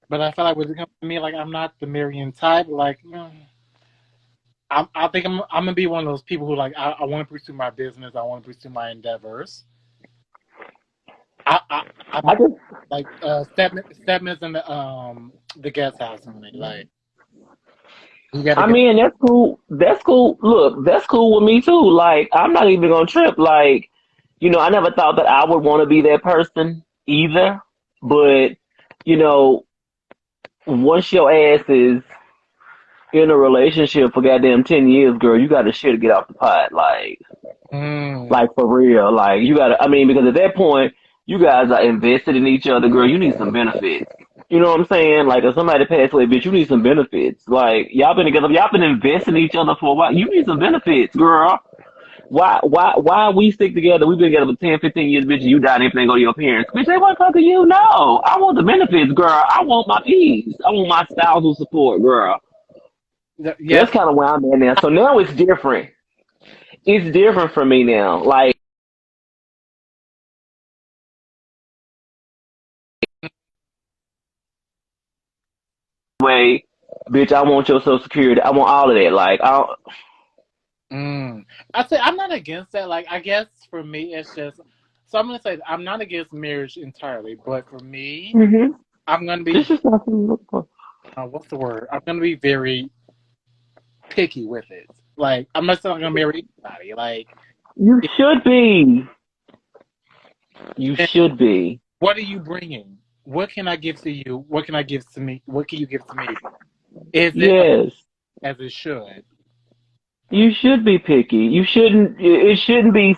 But I feel like when it comes to me, like, I'm not the marrying type. Like, I think I'm gonna be one of those people who like I want to pursue my business. I want to pursue my endeavors. I I I'm I not just, like Stedman's in the guest house with me. Like, you got to I get. mean, that's cool. That's cool. Look, that's cool with me too. Like, I'm not even gonna trip. Like, I never thought that I would want to be that person either. But, you know, once your ass is in a relationship for goddamn 10 years, girl, you got to shit to get off the pot. Mm, Like for real. Like you got to. I mean, because at that point, you guys are invested in each other, girl. You need some benefits. You know what I'm saying? Like if somebody passed away, bitch, you need some benefits. Like y'all been together, y'all been investing in each other for a while. You need some benefits, girl. Why we stick together? We've been together for 10, 15 years, bitch, and you die and everything go to your parents. Bitch, they want to fuck you. No. I want the benefits, girl. I want my peace. I want my spousal support, girl. So yes, that's kind of where I'm at now. So now it's different. It's different for me now. Like, way, bitch, I want your social security. I want all of that. Like, mm. I say I'm not against that. Like, I guess for me, it's just. So I'm gonna say I'm not against marriage entirely, but for me, mm-hmm. I'm gonna be. This is not something to look for. What's the word? I'm gonna be very picky with it. Like, I'm not gonna marry anybody. Like, You if, should be. You and should be. what are you bringing? What can I give to you? What can I give to me? What can you give to me? Is it Yes. as it should? You should be picky. You shouldn't. It shouldn't be.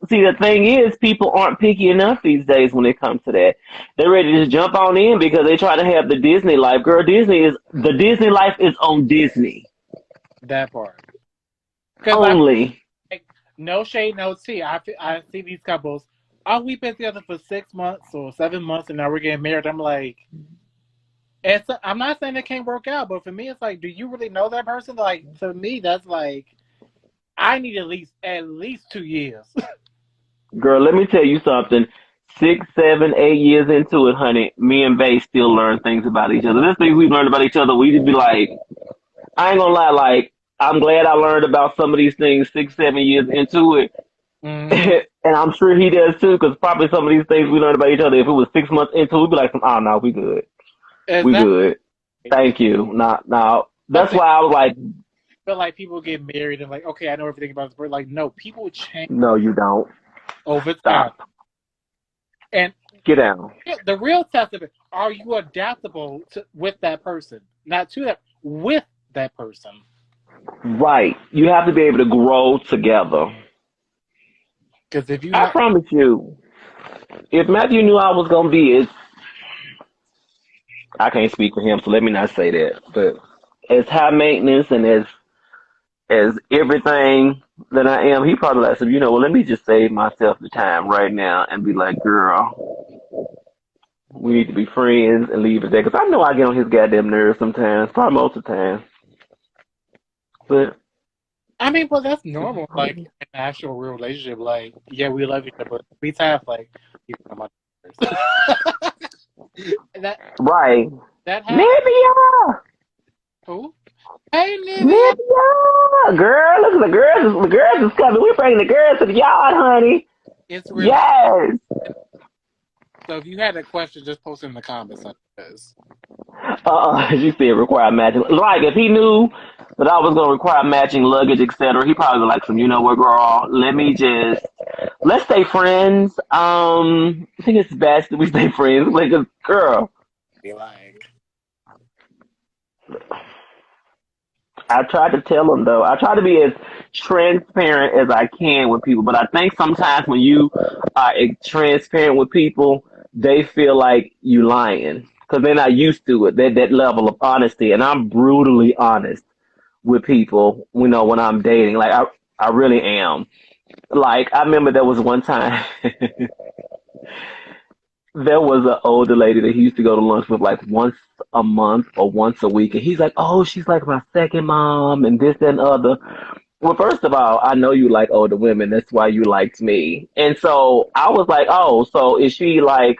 See, the thing is, people aren't picky enough these days when it comes to that. They're ready to just jump on in because they try to have the Disney life. Girl, the Disney life is on Disney That part. Because only. like, no shade, no tea. I see these couples. Oh, we've been together for 6 months or 7 months, and now we're getting married. I'm like, I'm not saying it can't work out, but for me, it's like, do you really know that person? Like, for me, that's like, I need at least 2 years. Girl, let me tell you something. 6, 7, 8 years into it, honey, me and Bay still learn things about each other. There's things we've learned about each other. We just be like, I ain't gonna lie, like, I'm glad I learned about some of these things 6, 7 years into it. Mm-hmm. And I'm sure he does too, because probably some of these things we learned about each other, if it was 6 months into it, we'd be like, oh, no, we good. We Exactly. good. Thank you. Nah. That's Something why I was like, feel like people get married and like, okay, I know everything about this person. Like, no, people change no, you don't. over time. Stop. And Get down. the real test of it, are you adaptable with that person? Not to that, with that person. Right. You have to be able to grow together. Because if you're I not, promise you. If Matthew knew I was gonna be it, I can't speak for him, so let me not say that. But as high maintenance and as everything that I am, he probably like, so well, let me just save myself the time right now and be like, girl, we need to be friends and leave it there. Because I know I get on his goddamn nerves sometimes, probably most of the time. But I mean, but that's normal. Like, in an actual real relationship, like, yeah, we love each other, but we have, like, you know, my that, right, that happens. Nivea, Who? Hey, Nivea! Nivea, girl, look at the girls is coming. We bringing the girls to the yard, honey. It's really, Yes. so if you had a question, just post it in the comments. Because She said require matching. Like if he knew that I was gonna require matching luggage, etc., he probably like some. You know what, girl? Let's stay friends. I think it's best that we stay friends. Like, girl, be like, I tried to tell them though. I try to be as transparent as I can with people, but I think sometimes when you are transparent with people, they feel like you lying because they're not used to it. That level of honesty, and I'm brutally honest with people. You know, when I'm dating, like I really am. Like I remember there was one time there was an older lady that he used to go to lunch with like once a month or once a week, and he's like, "Oh, she's like my second mom," and this and other. Well, first of all, I know you like older women. That's why you liked me. And so I was like, "Oh, so is she like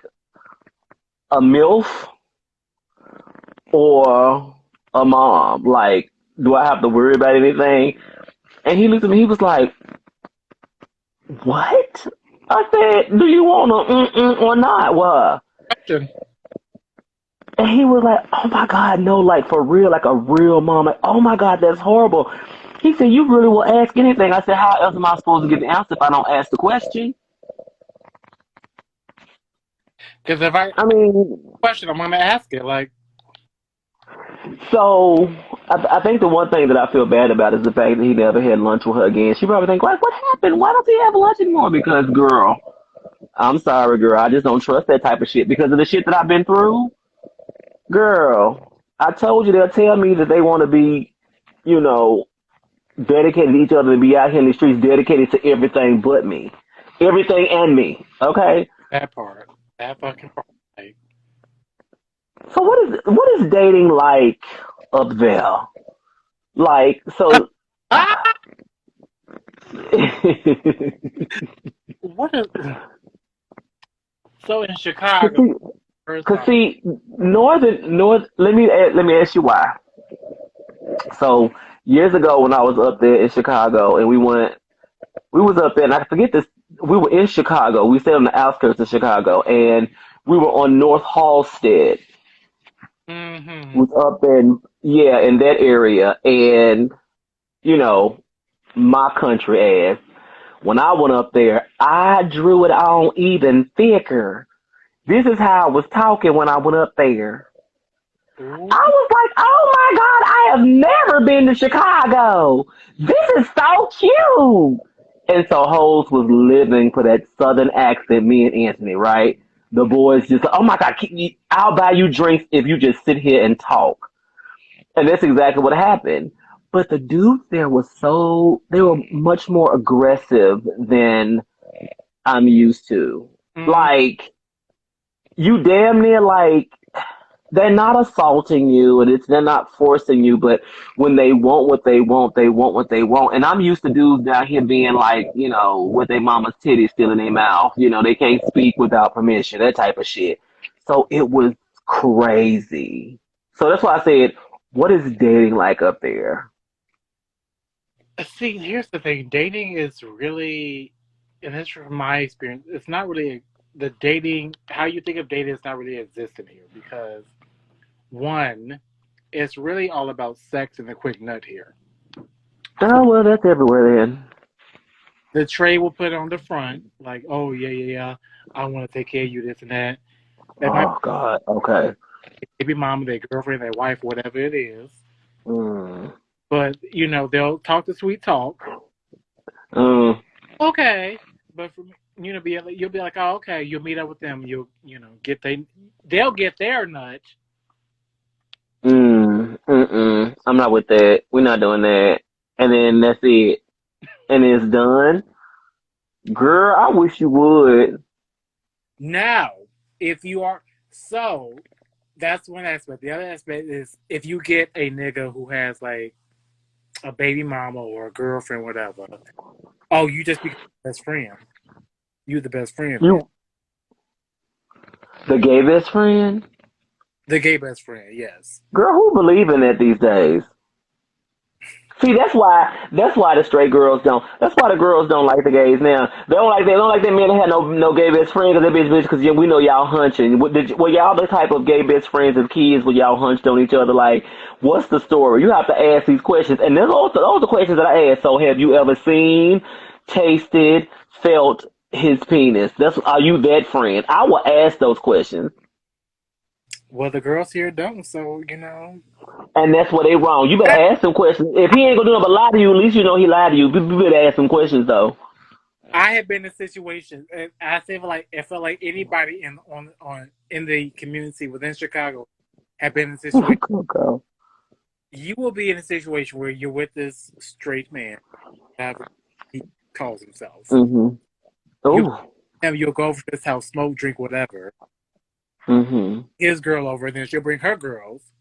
a MILF or a mom? Like, do I have to worry about anything?" And he looked at me. He was like, "What?" I said, "Do you want to or not?" What? Question. And he was like, "Oh my God, no, like for real, like a real mom." Like, "Oh my God, that's horrible." He said, "You really will ask anything." I said, "How else am I supposed to get the answer if I don't ask the question?" Because if I I mean, question, I'm gonna ask it. Like, so I think the one thing that I feel bad about is the fact that he never had lunch with her again. She probably think, like, what happened? Why don't he have lunch anymore? Because, girl, I'm sorry, girl, I just don't trust that type of shit because of the shit that I've been through. Girl, I told you they'll tell me that they want to be, you know, dedicated to each other and be out here in the streets dedicated to everything but me. Everything and me. Okay? that part, that fucking part. Like, So what is dating like up there? Like so ah, what is so in cause Chicago? see, First cause off, see let me ask you why. So years ago when I was up there in Chicago and we was up there and I forget this we were in Chicago. We stayed on the outskirts of Chicago and we were on North Halstead. mm-hmm. Was up in that area and you know my country ass when I went up there I drew it on even thicker. This is how I was talking when I went up there. Ooh, I was like, oh my God, I have never been to Chicago. This is so cute. And so Holmes was living for that southern accent, me and Anthony, right? The boys just, oh my God, I'll buy you drinks if you just sit here and talk. And that's exactly what happened. But the dudes there they were much more aggressive than I'm used to. mm, Like, you damn near like, they're not assaulting you and they're not forcing you, but when they want what they want, they want what they want. And I'm used to dudes down here being like, with their mama's titties still in their mouth. They can't speak without permission, that type of shit. So it was crazy. So that's why I said, what is dating like up there? see, here's the thing. Dating is really, and this from my experience, it's not really the dating. How you think of dating is not really existing here because one, it's really all about sex and the quick nut here. So Oh, well, that's everywhere then. the tray will put it on the front, like, oh yeah, yeah, yeah, I want to take care of you, this and that. That might Oh, God. Okay. be baby mama, their girlfriend, their wife, whatever it is. Mm. But they'll talk the sweet talk. Mm. Okay, but for me, you'll be like, oh, okay. You'll meet up with them. You'll they'll get their nudge. Mm. Mm-mm. I'm not with that. We're not doing that. And then that's it. And it's done. Girl, I wish you would. Now, if you are so, that's one aspect. The other aspect is if you get a nigga who has like a baby mama or a girlfriend, whatever. Oh, you just become the best friend. You the best friend then. You the gay best friend? The gay best friend, yes. Girl, who believe in that these days? See, that's why the straight girls don't. That's why the girls don't like the gays now. They don't like that men that had no gay best friends because they bitch because we know y'all hunching. Were y'all the type of gay best friends as kids where y'all hunched on each other? Like, what's the story? You have to ask these questions, and those are questions that I ask. So, have you ever seen, tasted, felt his penis? Are you that friend? I will ask those questions. Well, the girls here don't, so you know. And that's where they wrong. You better ask some questions. If he ain't gonna do nothing but lie to you, at least you know he lied to you. You better ask some questions though. I have been in situations, and I feel like anybody on in the community within Chicago have been in a situation. Okay. You will be in a situation where you're with this straight man, whatever he calls himself. Mhm. You Oh. you'll go over to his house, smoke, drink, whatever. Mhm. His girl over, and then she'll bring her girls,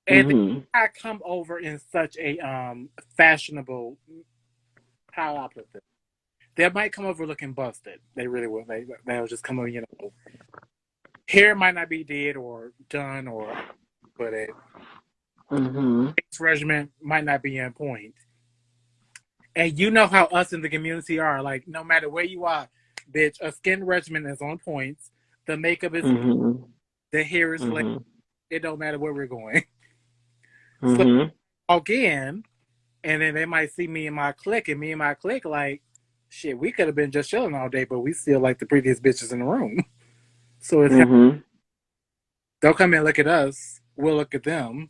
and they Mhm. not come over in such a fashionable. How I put this, they might come over looking busted. They really will. They'll just come over, you know. Hair might not be did or done, or but it Mhm. regimen might not be on point. And you know how us in the community are. Like, no matter where you are, bitch, a skin regimen is on point. The makeup is, Mhm. the hair is laid. Mhm. It don't matter where we're going. So, Mhm. again, and then they might see me and my clique, and me and my clique, like, shit, we could have been just chilling all day, but we still like the prettiest bitches in the room. So it's Mhm. they'll come and look at us. We'll look at them.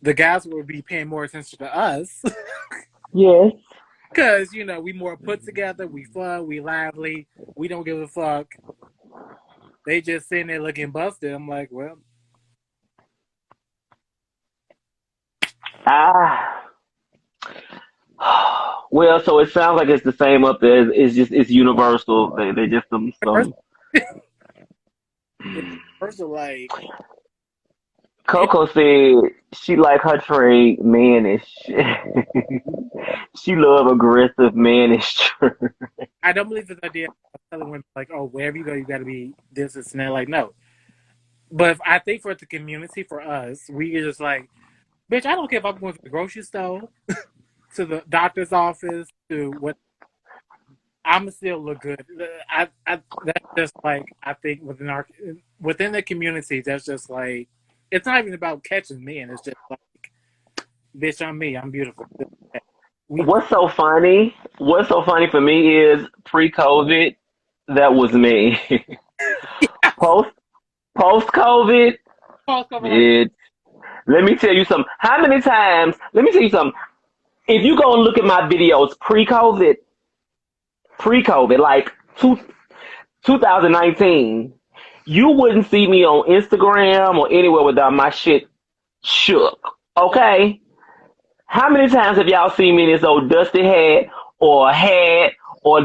The guys will be paying more attention to us Yes. because you know we more put together, we fun, we lively, we don't give a fuck. They just sitting there looking busted. I'm like, well, Ah. Well, so it sounds like it's the same up there. It's universal. They just first, some. first of like, it, Coco said she like her trade mannish. She love aggressive mannish. I don't believe this idea of telling women like, oh, wherever you go, you got to be this and that. Like, no. But if, I think for the community, for us, we are just like, bitch, I don't care if I'm going to the grocery store, to the doctor's office, to what. I'm still look good. That's just like I think within the community. That's just like it's not even about catching men. It's just like, bitch, I'm me. I'm beautiful. We What's so funny? What's so funny for me is pre-COVID, that was me. Post post COVID, both over like, it. Let me tell you something. How many times? Let me tell you something. If you go and look at my videos pre-COVID, like 2019, you wouldn't see me on Instagram or anywhere without my shit shook. Okay? How many times have y'all seen me in this old dusty hat or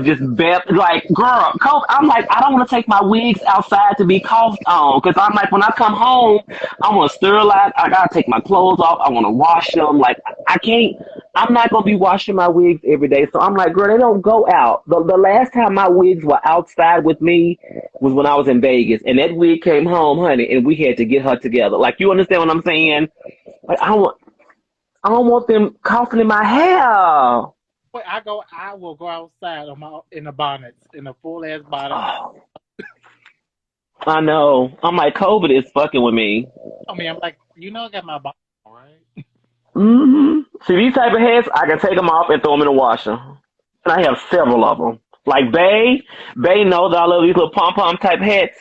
just like girl, I'm like I don't want to take my wigs outside to be coughed on because I'm like when I come home I want to sterilize. I gotta take my clothes off. I want to wash them. Like I can't. I'm not gonna be washing my wigs every day. So I'm like, girl, they don't go out. The last time my wigs were outside with me was when I was in Vegas, and that wig came home, honey, and we had to get her together. Like you understand what I'm saying? Like I don't want them coughing in my hair. wait, I will go outside on my in a bonnet, in a full ass bonnet. Oh, I know. I'm like, COVID is fucking with me. I mean, I'm like, I got my bonnet, all right. See, these type of hats, I can take them off and throw them in the washer. And I have several of them. Like Bay knows that I love these little pom-pom type hats.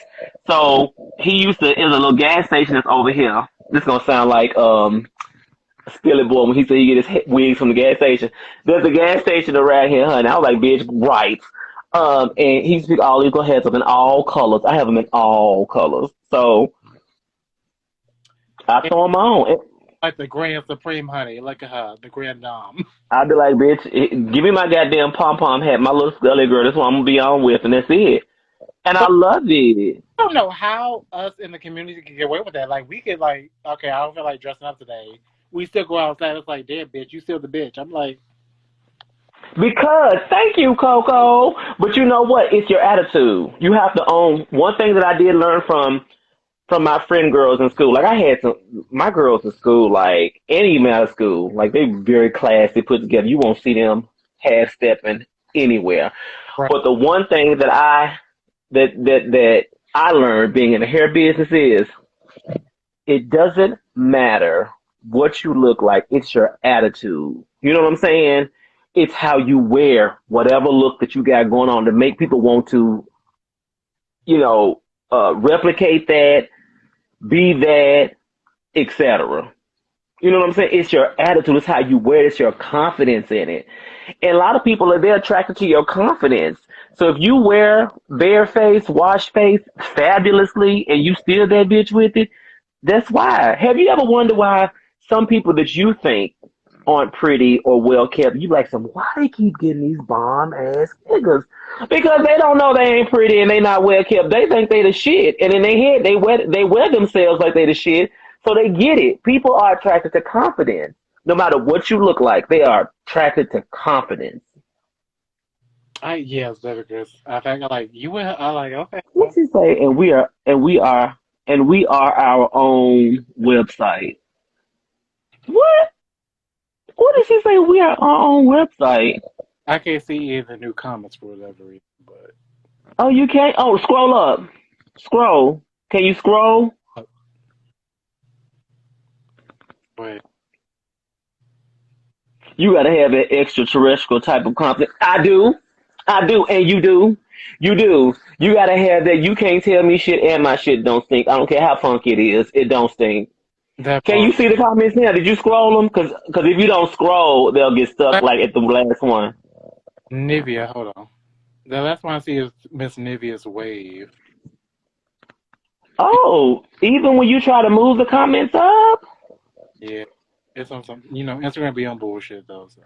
So he used to, there's a little gas station that's over here. This is going to sound like Skillet Boy when he said he get his wigs from the gas station. There's a gas station around here, honey. I was like, bitch, right. And he used to pick all these little hats up in all colors. I have them in all colors. So I And throw them on. like the Grand Supreme, honey, look at her, the Grand Dame. I'd be like, bitch, give me my goddamn pom pom hat, my little scully girl. That's what I'm gonna be on with, and that's it. And I But love it. I don't know how us in the community can get away with that. Like, we could, like, okay, I don't feel like dressing up today. We still go outside. It's like, damn, bitch, you still the bitch. I'm like, Because thank you, Coco. But you know what? It's your attitude. You have to own one thing that I did learn from my friend girls in school. Like I had some my girls in school, like and even out of school, like they very classy, put together. You won't see them half stepping anywhere. right. But the one thing that I learned being in the hair business is it doesn't matter what you look like, it's your attitude. You know what I'm saying? It's how you wear whatever look that you got going on to make people want to, you know, replicate that, be that, etc. You know what I'm saying? It's your attitude. It's how you wear it. It's your confidence in it. And a lot of people they're attracted to your confidence. So if you wear bare face, wash face fabulously, and you steal that bitch with it, that's why. Have you ever wondered why some people that you think aren't pretty or well kept, you like some, why they keep getting these bomb ass niggas? Because they don't know they ain't pretty and they not well kept. They think they the shit. And in their head they wear themselves like they the shit. So they get it. People are attracted to confidence. No matter what you look like, they are attracted to confidence. Yes, that's because I think I like you. I like okay. What's he say? And we are our own website. What? What did she say? We are our own website. I can't see any new comments for whatever reason, but Oh, you can't. Oh, scroll up. Scroll. Can you scroll? but You gotta have an extraterrestrial type of confidence. I do, and you do. You do. You gotta have that. You can't tell me shit, and my shit don't stink. I don't care how funky it is. It don't stink. that Can you part. see the comments now? Did you scroll them? Cause if you don't scroll, they'll get stuck like at the last one. Nivea, hold on. The last one I see is Miss Nivea's wave. Oh, even when you try to move the comments up. Yeah, it's on some. Instagram be on bullshit though. So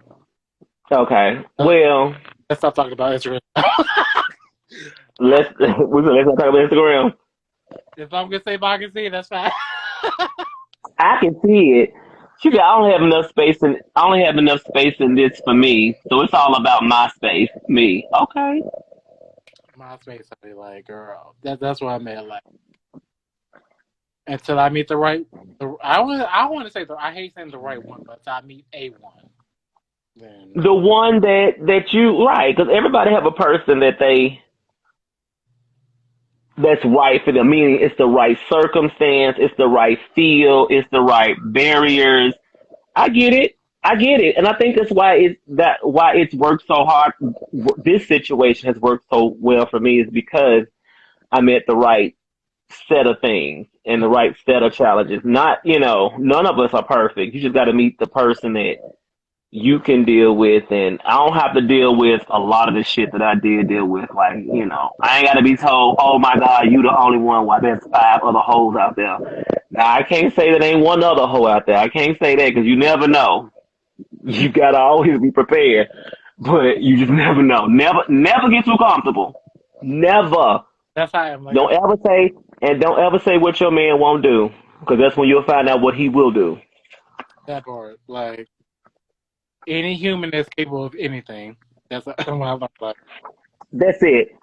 Okay. Well, let's stop talking about Instagram. let's not talk about Instagram. If I'm gonna say, if I can see it, that's fine. I can see it. I only have enough space, and I only have enough space in this for me. So it's all about my space, me. Okay. MySpace, I be like, girl, that's what I meant. Like, until I meet the right, I want to say I hate saying the right one, but until I meet a one, then The one that you right, because everybody have a person that's right for them. Meaning, it's the right circumstance, it's the right feel, it's the right barriers. I get it. I get it, and I think that's why it's worked so hard. This situation has worked so well for me is because I met the right set of things and the right set of challenges. Not, none of us are perfect. You just got to meet the person that you can deal with, and I don't have to deal with a lot of the shit that I did deal with. Like, I ain't got to be told, oh my God, you the only one while there's 5 other hoes out there. Now, I can't say that ain't one other hoe out there. I can't say that because you never know. You got to always be prepared, but you just never know. Never get too comfortable. Never. that's how I'm like. Don't ever say what your man won't do, because that's when you'll find out what he will do. That part, like any human is capable of anything. That's what I'm like. That's it.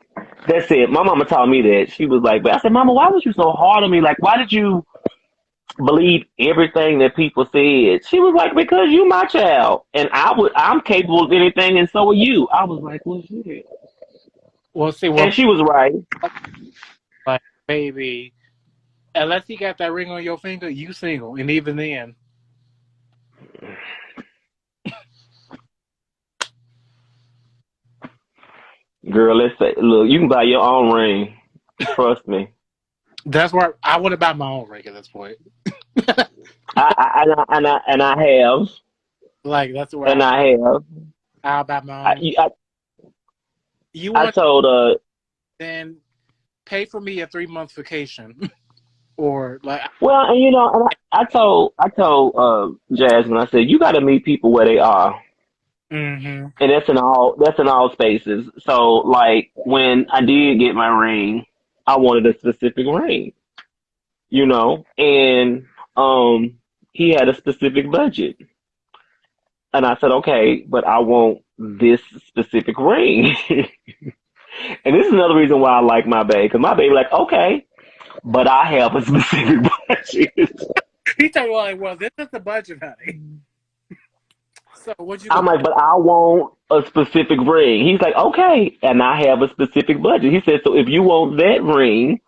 That's it. My mama taught me that. She was like, but I said, Mama, why was you so hard on me? Like, why did you believe everything that people said? She was like, because you my child, and I'm capable of anything, and so are you. I was like, well, shit. Well, see, And she was right. like, baby, unless he got that ring on your finger, you single, and even then, Girl, let's say, look, you can buy your own ring. Trust me. that's where I want to buy my own ring at this point. I have, Like that's where and I have. I'll buy my own. I, You I want told then pay for me a 3-month vacation, or like, well, and and I told Jasmine, I said, you got to meet people where they are, mm-hmm. and that's in all spaces. So like when I did get my ring, I wanted a specific ring, and he had a specific budget, and I said, okay, but I want this specific ring. And this is another reason why I like my babe, because my baby like, okay, but I have a specific budget. He tell you like, well, this is the budget, honey. So what you I'm gonna? like, but I want a specific ring. He's like, okay, and I have a specific budget. He said, so if you want that ring,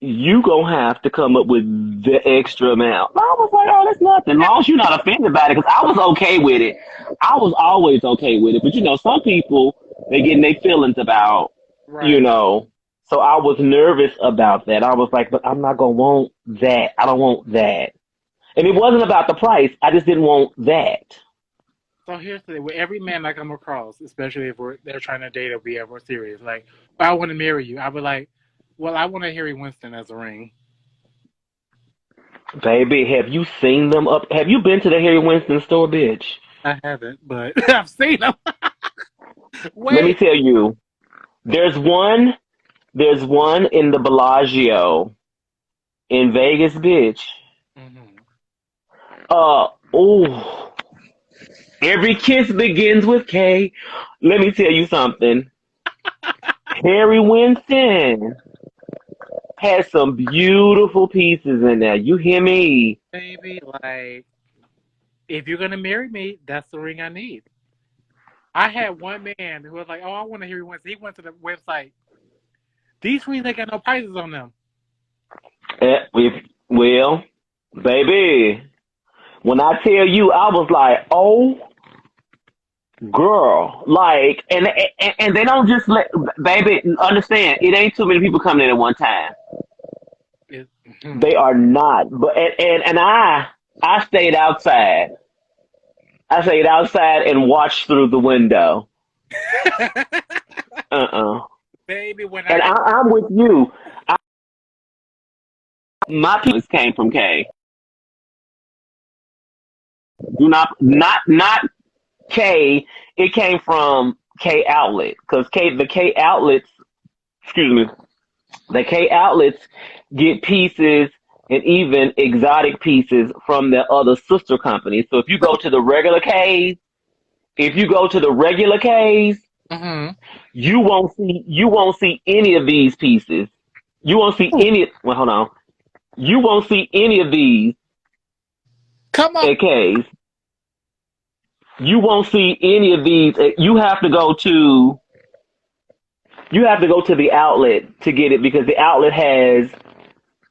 you gonna have to come up with the extra amount. I was like, oh, that's nothing. As long as you're not offended by it, because I was okay with it. I was always okay with it. But some people, they get in their feelings about, Right. So I was nervous about that. I was like, but I'm not gonna want that. I don't want that. And it wasn't about the price. I just didn't want that. So here's the thing: with every man I come across, especially if they're trying to date or be ever serious, like, I want to marry you, I would like, well, I want a Harry Winston as a ring. Baby, have you seen them up? Have you been to the Harry Winston store, bitch? I haven't, but I've seen them. Let me Wait. tell you. There's one. There's one in the Bellagio in Vegas, bitch. Mm-hmm. Oh, every kiss begins with K. Let me tell you something. Harry Winston has some beautiful pieces in there. You hear me? Baby, like, if you're gonna marry me, that's the ring I need. I had one man who was like, "Oh, I want to Harry Winston." He went to the website. These rings ain't got no prices on them. Well, baby, when I tell you, I was like, oh, girl, like, and they don't just let, baby, understand, it ain't too many people coming in at one time. It, They are not, but and I stayed outside. I stayed outside and watched through the window. Baby, when I And got I'm with you. My pieces came from K. Do not K. It came from K outlet because the K outlets. Excuse me. The K outlets get pieces and even exotic pieces from their other sister companies. So if you go to the regular K's, if you go to the regular K's, mm-hmm. you won't see any of these pieces. You won't see any. Well, hold on. You won't see any of these Come on. at K's. You won't see any of these. You have to go to the outlet to get it because the outlet has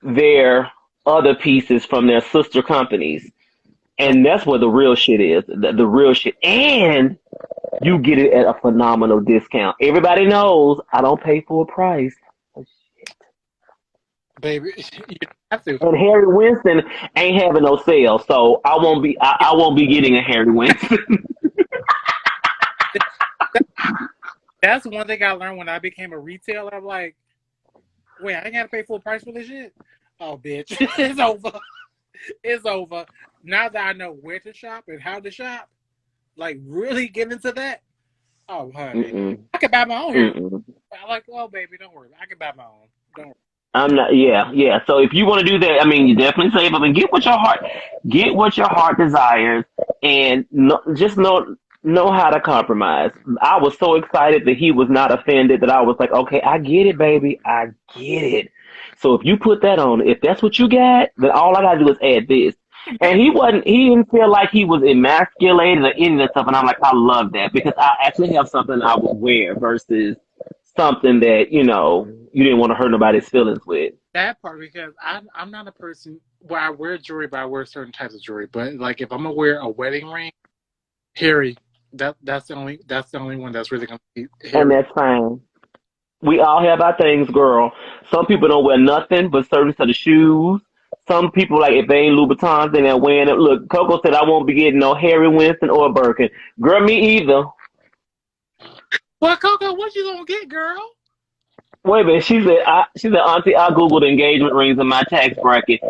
their other pieces from their sister companies. And that's where the real shit is. The real shit. And you get it at a phenomenal discount. Everybody knows I don't pay full price. Baby, you have to. And Harry Winston ain't having no sale, so I won't be getting a Harry Winston. That's one thing I learned when I became a retailer. I'm like, wait, I ain't got to pay full price for this shit? Oh, bitch. It's over. It's over. Now that I know where to shop and how to shop, like, really get into that. Oh, honey. Mm-mm. I can buy my own here. Mm-mm. I'm like, oh, baby, don't worry. I can buy my own. Don't worry. I'm not. Yeah, yeah. So if you want to do that, I mean, you definitely save up and get what your heart desires, and just know how to compromise. I was so excited that he was not offended that I was like, okay, I get it, baby, I get it. So if you put that on, if that's what you got, then all I gotta do is add this. And he didn't feel like he was emasculated or any of that stuff. And I'm like, I love that because I actually have something I would wear versus something that, you didn't want to hurt nobody's feelings with. That part, because I'm not a person where I wear jewelry, but I wear certain types of jewelry. But, like, if I'm going to wear a wedding ring, Harry, that's the only one that's really going to be And Harry. that's fine. We all have our things, girl. Some people don't wear nothing but certain set of shoes. Some people, like, if they ain't Louboutins, then they're wearing it. Look, Coco said I won't be getting no Harry Winston or Birkin. Girl, me either. Well, Coco, what you going to get, girl? Wait a minute. She said, Auntie, I Googled engagement rings in my tax bracket.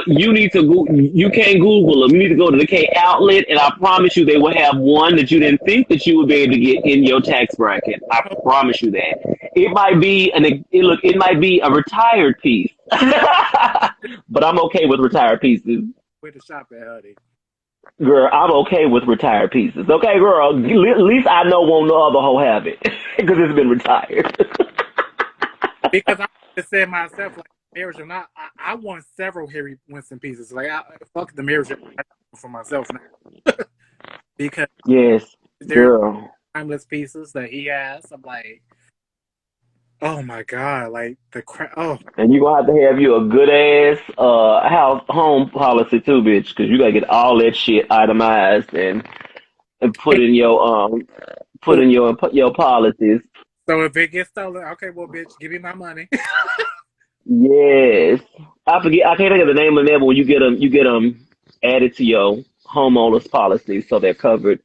You need to you can't Google them. You need to go to the K outlet, and I promise you they will have one that you didn't think that you would be able to get in your tax bracket. I promise you that. It might be it might be a retired piece, but I'm okay with retired pieces. Where to shop at, honey. Girl, I'm okay with retired pieces. Okay, girl, at least I know won't no other hoe have it because it's been retired. Because I just said myself, like, marriage or not, I want several Harry Winston pieces. Like, fuck the marriage for myself now. Because Yes, they're girl. timeless pieces that he has. I'm like, oh my God, like the crap. Oh, And you gonna have you a good ass home policy too, bitch, because you gotta get all that shit itemized and put in your oh, your policies. So if it gets stolen, okay, well, bitch, give me my money. Yes. I forget. I can't think of the name of them, but when you get them added to your homeowner's policy, so they're covered.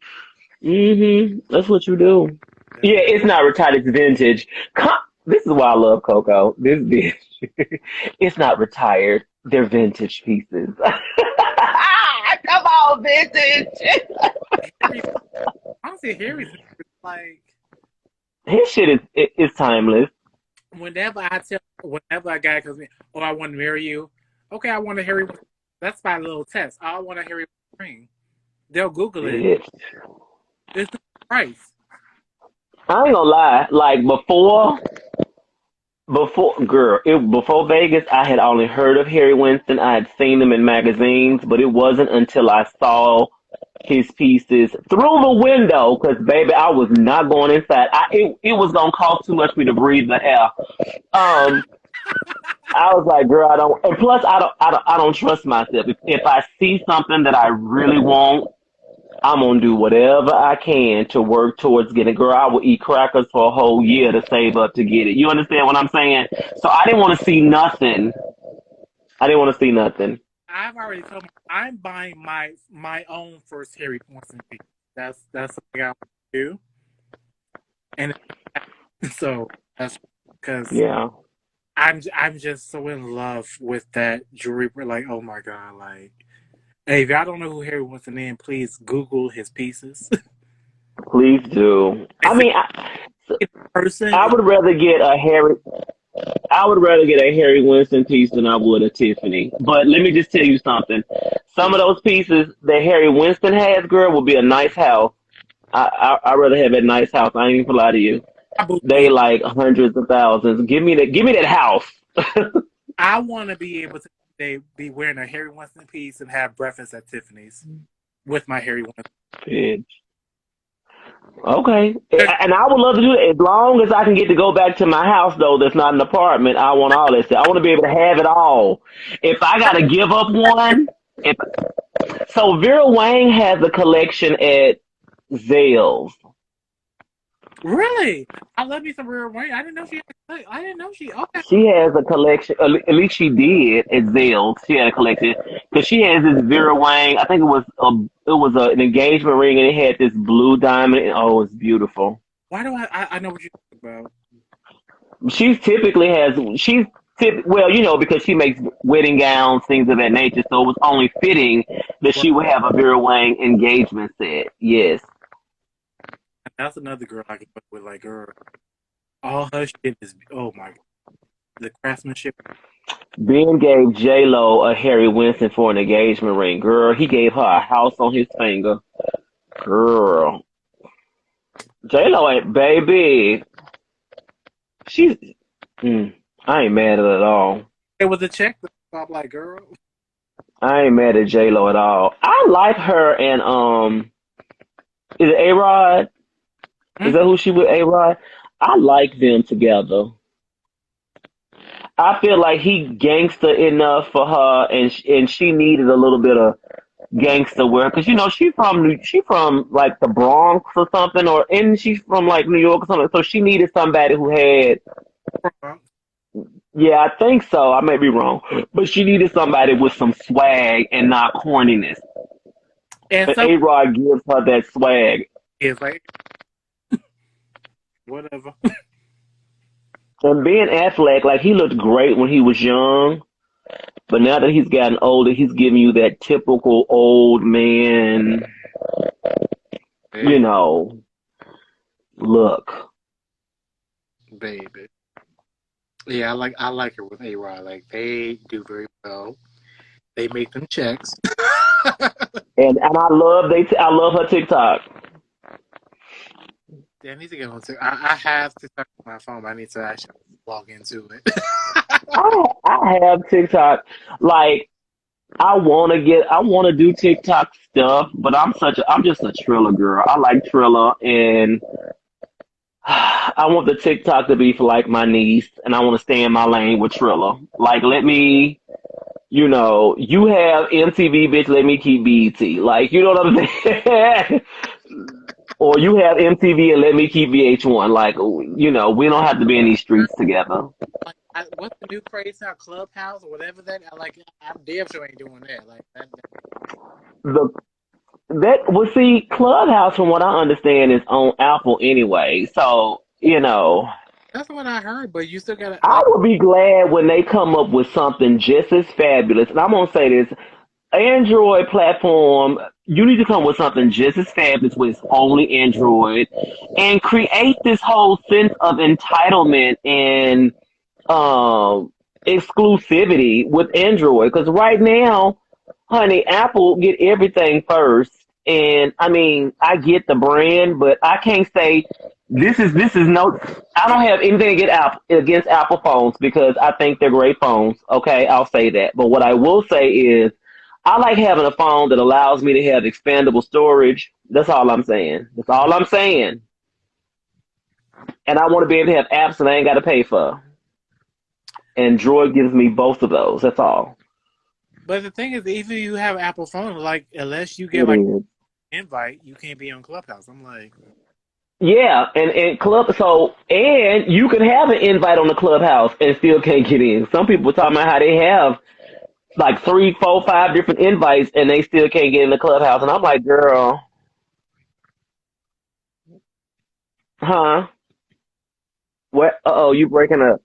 That's what you do. That's Yeah, it. it's not retired. It's vintage. This is why I love Coco. This bitch. It's not retired. They're vintage pieces. Come on, vintage. Harry, honestly, Harry's like His shit is timeless. whenever a guy comes in, oh, I want to marry you. Okay, I want a Harry. That's my little test. I want a Harry ring. They'll Google it. Bitch. It's the price. I ain't gonna lie. Like before Vegas, I had only heard of Harry Winston. I had seen him in magazines, but it wasn't until I saw his pieces through the window, because baby, I was not going inside. It was gonna cost too much for me to breathe the air. Um, I was like, girl, I don't. And plus, I don't trust myself. If I see something that I really want, I'm gonna do whatever I can to work towards getting. Girl, I will eat crackers for a whole year to save up to get it. You understand what I'm saying? So I didn't want to see nothing. I didn't want to see nothing. I've already told him I'm buying my own first Harry Winston piece. That's something I want to do, and so that's because Yeah. I'm just so in love with that jewelry. Like, oh my god, like. Hey, if y'all don't know who Harry Winston is, please Google his pieces. Please do. I Is it mean, in person? I would rather get a Harry. I would rather get a Harry Winston piece than I would a Tiffany. But let me just tell you something. Some of those pieces that Harry Winston has, girl, will be a nice house. I'd rather have a nice house. I ain't even gonna lie to you. They like hundreds of thousands. Give me that. Give me that house. I want to be able to be wearing a Harry Winston piece and have breakfast at Tiffany's with my Harry Winston. Bitch. Okay. And I would love to do it as long as I can get to go back to my house, though, that's not an apartment. I want all that stuff. I want to be able to have it all. If I got to give up one, if so, Vera Wang has a collection at Zales. Really? I love me some Rare Wayne. I didn't know she had. I didn't know she. Okay. She has a collection, at least she did at Zales. She had a collection because she has this Vera Wang. I think an engagement ring, and it had this blue diamond. Oh, it's beautiful. Why do I know what you're talking about. Well, because she makes wedding gowns, things of that nature. So it was only fitting that she would have a Vera Wang engagement set. Yes. That's another girl I can fuck with. Like, girl, all her shit is. Oh my god, the craftsmanship. Ben gave J Lo a Harry Winston for an engagement ring. Girl, he gave her a house on his finger. Girl, J Lo ain't baby. She's. I ain't mad at it at all. It was a check. So I'm like, girl. I ain't mad at J Lo at all. I like her and is it A-Rod? Is that who she with, A-Rod? I like them together. I feel like he gangster enough for her, and she needed a little bit of gangster wear because she from like the Bronx or something, and she's from like New York or something. So she needed somebody who had. Yeah, I think so. I may be wrong, but she needed somebody with some swag and not corniness. And A-Rod gives her that swag. It's like. Whatever. And Ben Affleck, like he looked great when he was young, but now that he's gotten older, he's giving you that typical old man, look. Baby. Yeah, I like her with A-Rod. Like they do very well. They make them checks. and I love her TikTok. Yeah, I need to get on TikTok. I have TikTok on my phone, but I need to actually log into it. I have TikTok. Like I want to do TikTok stuff, but I'm just a Triller girl. I like Triller, and I want the TikTok to be for like my niece, and I want to stay in my lane with Triller. Like let me. You have MTV, bitch. Let me keep BET. Like, you know what I'm saying? Or you have MTV and let me keep VH1. Like, you know, we don't have to be in these streets together. Like, what's the new craze now? Clubhouse or whatever that. Like, I'm damn sure ain't doing that. Like that. The well, see, Clubhouse, from what I understand, is on Apple anyway. So, you know, That's what I heard. But you still gotta I like. would be glad when they come up with something just as fabulous. And I'm gonna say this: Android platform, you need to come with something just as fabulous with only Android, and create this whole sense of entitlement and um exclusivity with Android. Because right now, honey, Apple get everything first. And I mean, I get the brand, but I can't say this is no. I don't have anything against Apple phones because I think they're great phones. Okay, I'll say that. But what I will say is, I like having a phone that allows me to have expandable storage. That's all I'm saying. That's all I'm saying. And I want to be able to have apps that I ain't got to pay for. And Droid gives me both of those. That's all. But the thing is, even if you have Apple phone, like unless you get It like is. invite, you can't be on Clubhouse. I'm like, Yeah, and club. So and you can have an invite on the Clubhouse and still can't get in. Some people talking about how they have like 3, 4, 5 different invites and they still can't get in the Clubhouse. And I'm like, girl, huh? What? Uh oh, you breaking up?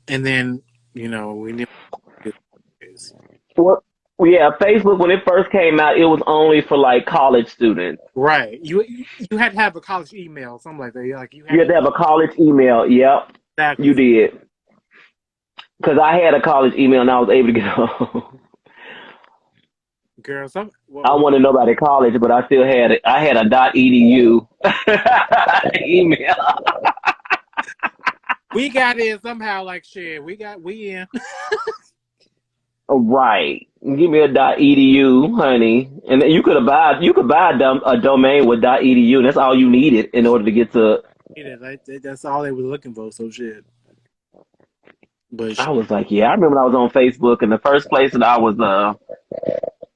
and then we need this. What? Yeah, Facebook when it first came out, it was only for like college students. Right. You had to have a college email, something like that. Like you You had had to have a college email. Yep, you exactly. did. Because I had a college email and I was able to get on. Girl, I wasn't nobody at college, but I still had it. I had a .edu email. we got in somehow. Like shit, we in. Right. Give me a .edu, honey, and then you could buy a domain with .edu, and that's all you needed in order to get to. That's all they were looking for. So shit. But I was like, yeah, I remember when I was on Facebook, and the first place that I was,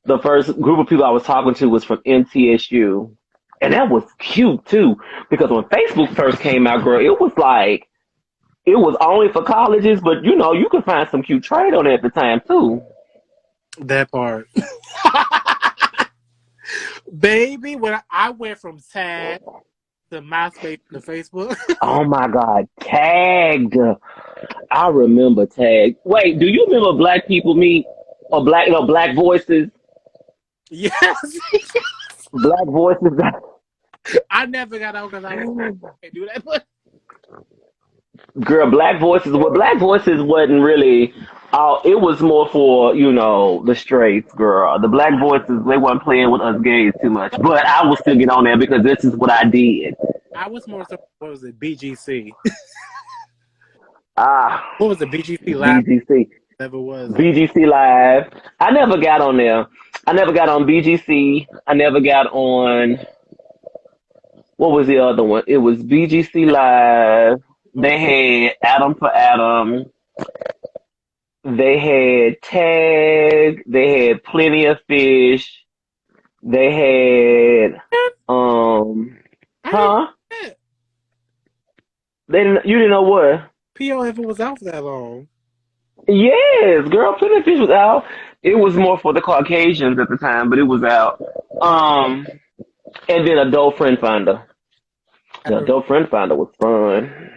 the first group of people I was talking to was from MTSU, and that was cute too, because when Facebook first came out, girl, it was like it was only for colleges, but you know, you could find some cute trade on it at the time too. that part, baby, when I went from Tag to MySpace to Facebook. Oh my God, tagged. I remember tag. Wait, do you remember Black People Meet or Black Voices? Yes, Black Voices. I never got out because I was can't do that. But Girl, Black Voices. Well, Black Voices wasn't really. It was more for the straights, girl. The Black Voices they weren't playing with us gays too much, but I would still get on there because this is what I did. I was more so. What was it? BGC. Ah, What was it? BGC Live. BGC, Whatever it was. BGC Live. I never got on there. I never got on BGC. I never got on. What was the other one? It was BGC Live. What was They had Adam for Adam. They had Tag. They had Plenty of Fish. They had it? I didn't huh? know that. You didn't know what? PO if it was out for that long. Yes, girl, Plenty of Fish was out. It was more for the Caucasians at the time, but it was out. And then Adult Friend Finder. The Adult Friend Finder was fun.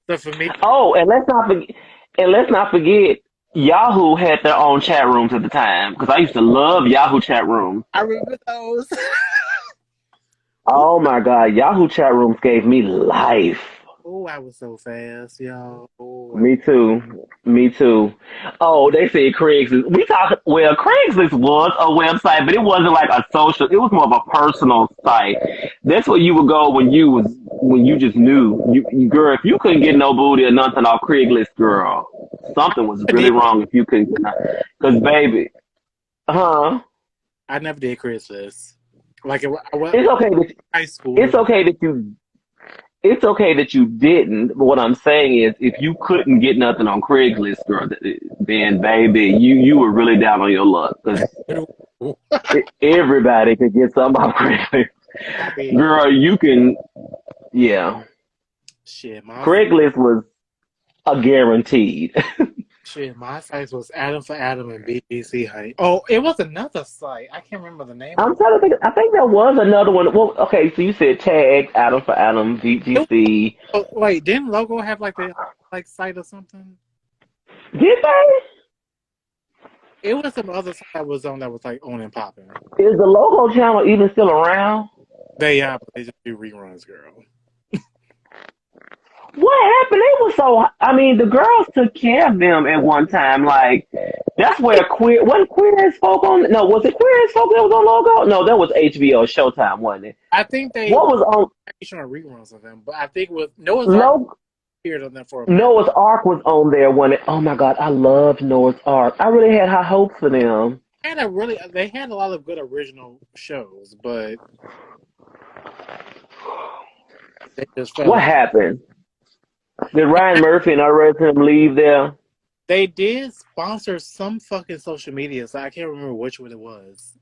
So for me, Oh, and let's not forget, Yahoo had their own chat rooms at the time because I used to love Yahoo chat rooms. I remember those. Oh my God, Yahoo chat rooms gave me life. Oh, I was so fast, y'all. Oh, Me too. Me too. Oh, they said Craigslist. Craigslist was a website, but it wasn't like a social. It was more of a personal site. That's where you would go when you just knew girl. If you couldn't get no booty or nothing off Craigslist, girl, something was I really did. wrong. If you couldn't, because baby, huh? I never did Craigslist. Like I went It's okay that high school. it's okay that you it's okay that you didn't. But what I'm saying is, if you couldn't get nothing on Craigslist, girl, then baby, you were really down on your luck because everybody could get something off Craigslist. I mean, Girl, you can, yeah. shit, Craigslist was a guaranteed. my site was Adam for Adam and BGC Honey. Oh, it was another site. I can't remember the name of I'm trying to think. I think there was another one. Well, okay, so you said tag Adam for Adam, it. VGC. Oh, wait, didn't Logo have like the site or something? Did they? It was some other site I was on that was like on and popping. Is the logo channel even still around? But they just do reruns, girl. What happened? They were so. I mean, the girls took care of them at one time. Like that's where wasn't Queer as Folk on. No, was it Queer as Folk that was on logo? No, that was HBO Showtime, wasn't it? I think they What was on showing reruns of them, but I think it was Noah's Ark logo? appeared on them for a minute. Noah's Ark was on there when it. Oh my God, I loved Noah's Ark. I really had high hopes for them. They had a lot of good original shows, but they just felt What happened? Did Ryan Murphy and I read him leave there? they did sponsor some fucking social media, so I can't remember which one it was.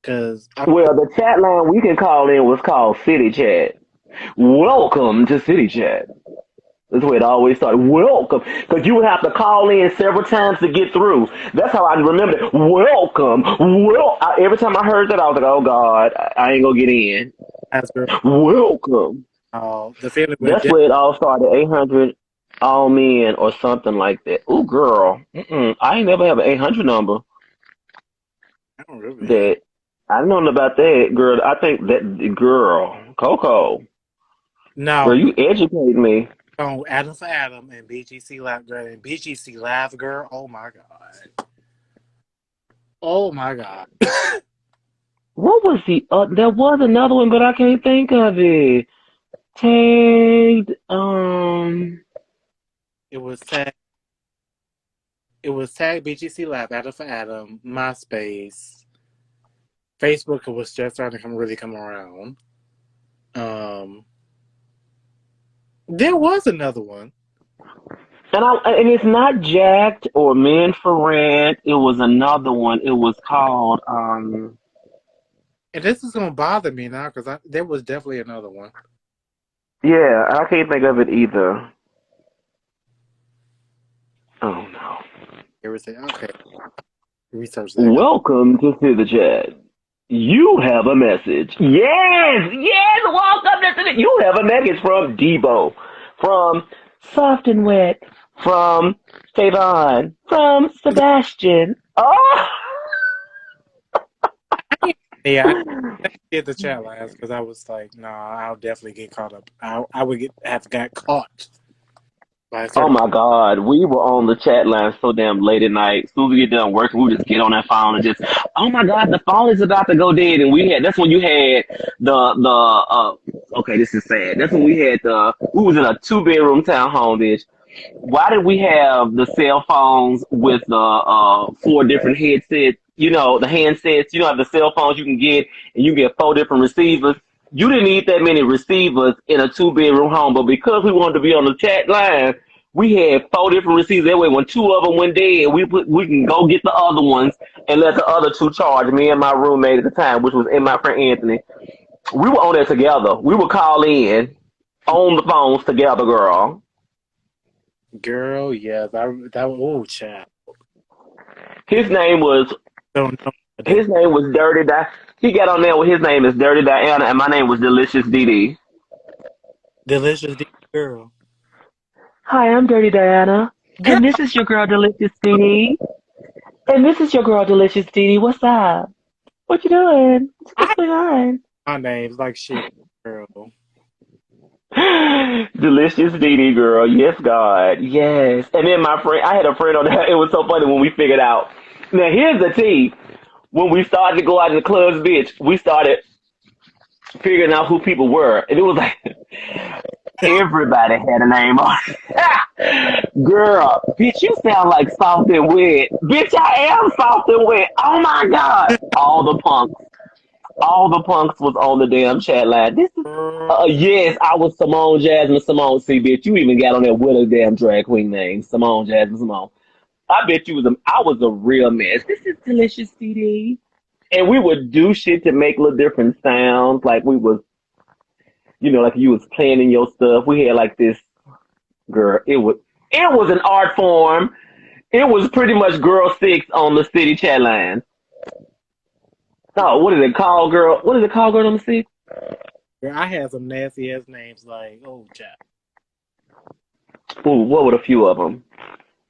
Well, the chat line we can call in was called City Chat. Welcome to City Chat. That's where it always started. Welcome. Because you would have to call in several times to get through. That's how I remember it. Welcome. Every time I heard that, I was like, oh, God, I ain't going to get in. Welcome. The feeling That's where it all started. 800 all men or something like that. Ooh, girl. I ain't never have an 800 number. I don't really. That I don't know about that, girl. I think that girl, Coco. No. Girl, you educate me. Oh, Adam for Adam and BGCLive girl and BGCLive girl. Oh my God. Oh my God. What was the? There was another one, but I can't think of it. Tagged. It was tagged. It was tagged BGCLive, Adam for Adam, MySpace, Facebook was just starting to really come around. There was another one. And it's not Jacked or Men for Rent. It was another one. It was called And this is gonna bother me now because there was definitely another one. Yeah, I can't think of it either. Oh no. Everything okay. Research that. Welcome to the chat. You have a message. Yes, welcome to the. You have a message from Debo, from Soft and Wet, from Favon, from Sebastian. Oh! Yeah, I did the chat last because I was like, nah, I'll definitely get caught up. I would have got caught. Oh my God, we were on the chat line so damn late at night. As soon as we get done working, we just get on that phone and just, oh my God, the phone is about to go dead. And that's when you had okay, this is sad. That's when we was in a 2-bedroom townhome, bitch. Why did we have the cell phones with the 4 different headsets? You know, the handsets, the cell phones you can get and you get 4 different receivers. You didn't need that many receivers in a 2-bedroom home, but because we wanted to be on the chat line, we had 4 different receivers. That way, when 2 of them went dead, we can go get the other ones and let the other 2 charge. Me and my roommate at the time, which was my friend Anthony, we were on there together. We would call in on the phones together, girl. Girl, yeah, that chat. His name was Dirty Di. He got on there with his name is Dirty Diana, and my name was Delicious DD. Delicious DD girl. Hi, I'm Dirty Diana, and this is your girl Delicious DD. And this is your girl Delicious DD. What's up? What you doing? What's going on? My name's like shit, girl. Delicious DD girl. Yes, God. Yes. And then I had a friend on there. It was so funny when we figured out. Now, here's the tea. When we started to go out in the clubs, bitch, we started figuring out who people were. And it was like, everybody had a name on it. Girl, bitch, you sound like Soft and Wet. Bitch, I am Soft and Wet. Oh, my God. All the punks. All the punks was on the damn chat line. This is yes, I was Simone Jasmine Simone. See, bitch, you even got on there with a damn drag queen name, Simone Jasmine Simone. I bet you was I was a real mess. This is delicious CD. And we would do shit to make little different sounds. Like we was, like you was planning your stuff. We had like this girl. It was an art form. It was pretty much girl six on the city chat line. No, what is it called, girl? What is it called, girl on the city? Girl, I had some nasty ass names like, oh, child. Ooh, what were a few of them?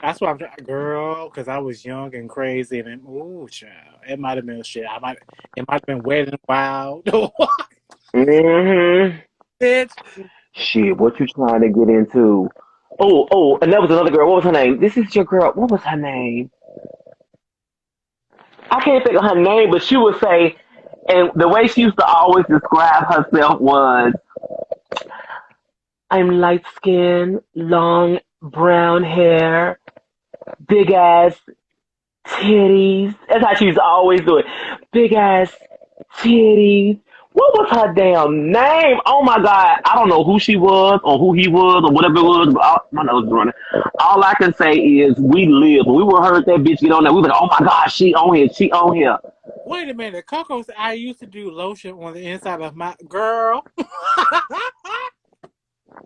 That's why I'm trying, girl, because I was young and crazy, and ooh, child, it might have been shit. It might have been wet and wild. Mm-hmm. Bitch. Shit, what you trying to get into? Oh, and that was another girl. What was her name? This is your girl. What was her name? I can't think of her name, but she would say, and the way she used to always describe herself was, I'm light skinned, long brown hair, big ass titties. That's how she used to always do it. Big ass titties. What was her damn name? Oh my god, I don't know who she was or who he was or whatever it was. But my nose is running. All I can say is we lived. When we were heard that bitch get on there, we were like, oh my god, she on here, she on here. Wait a minute, Coco said I used to do lotion on the inside of my girl.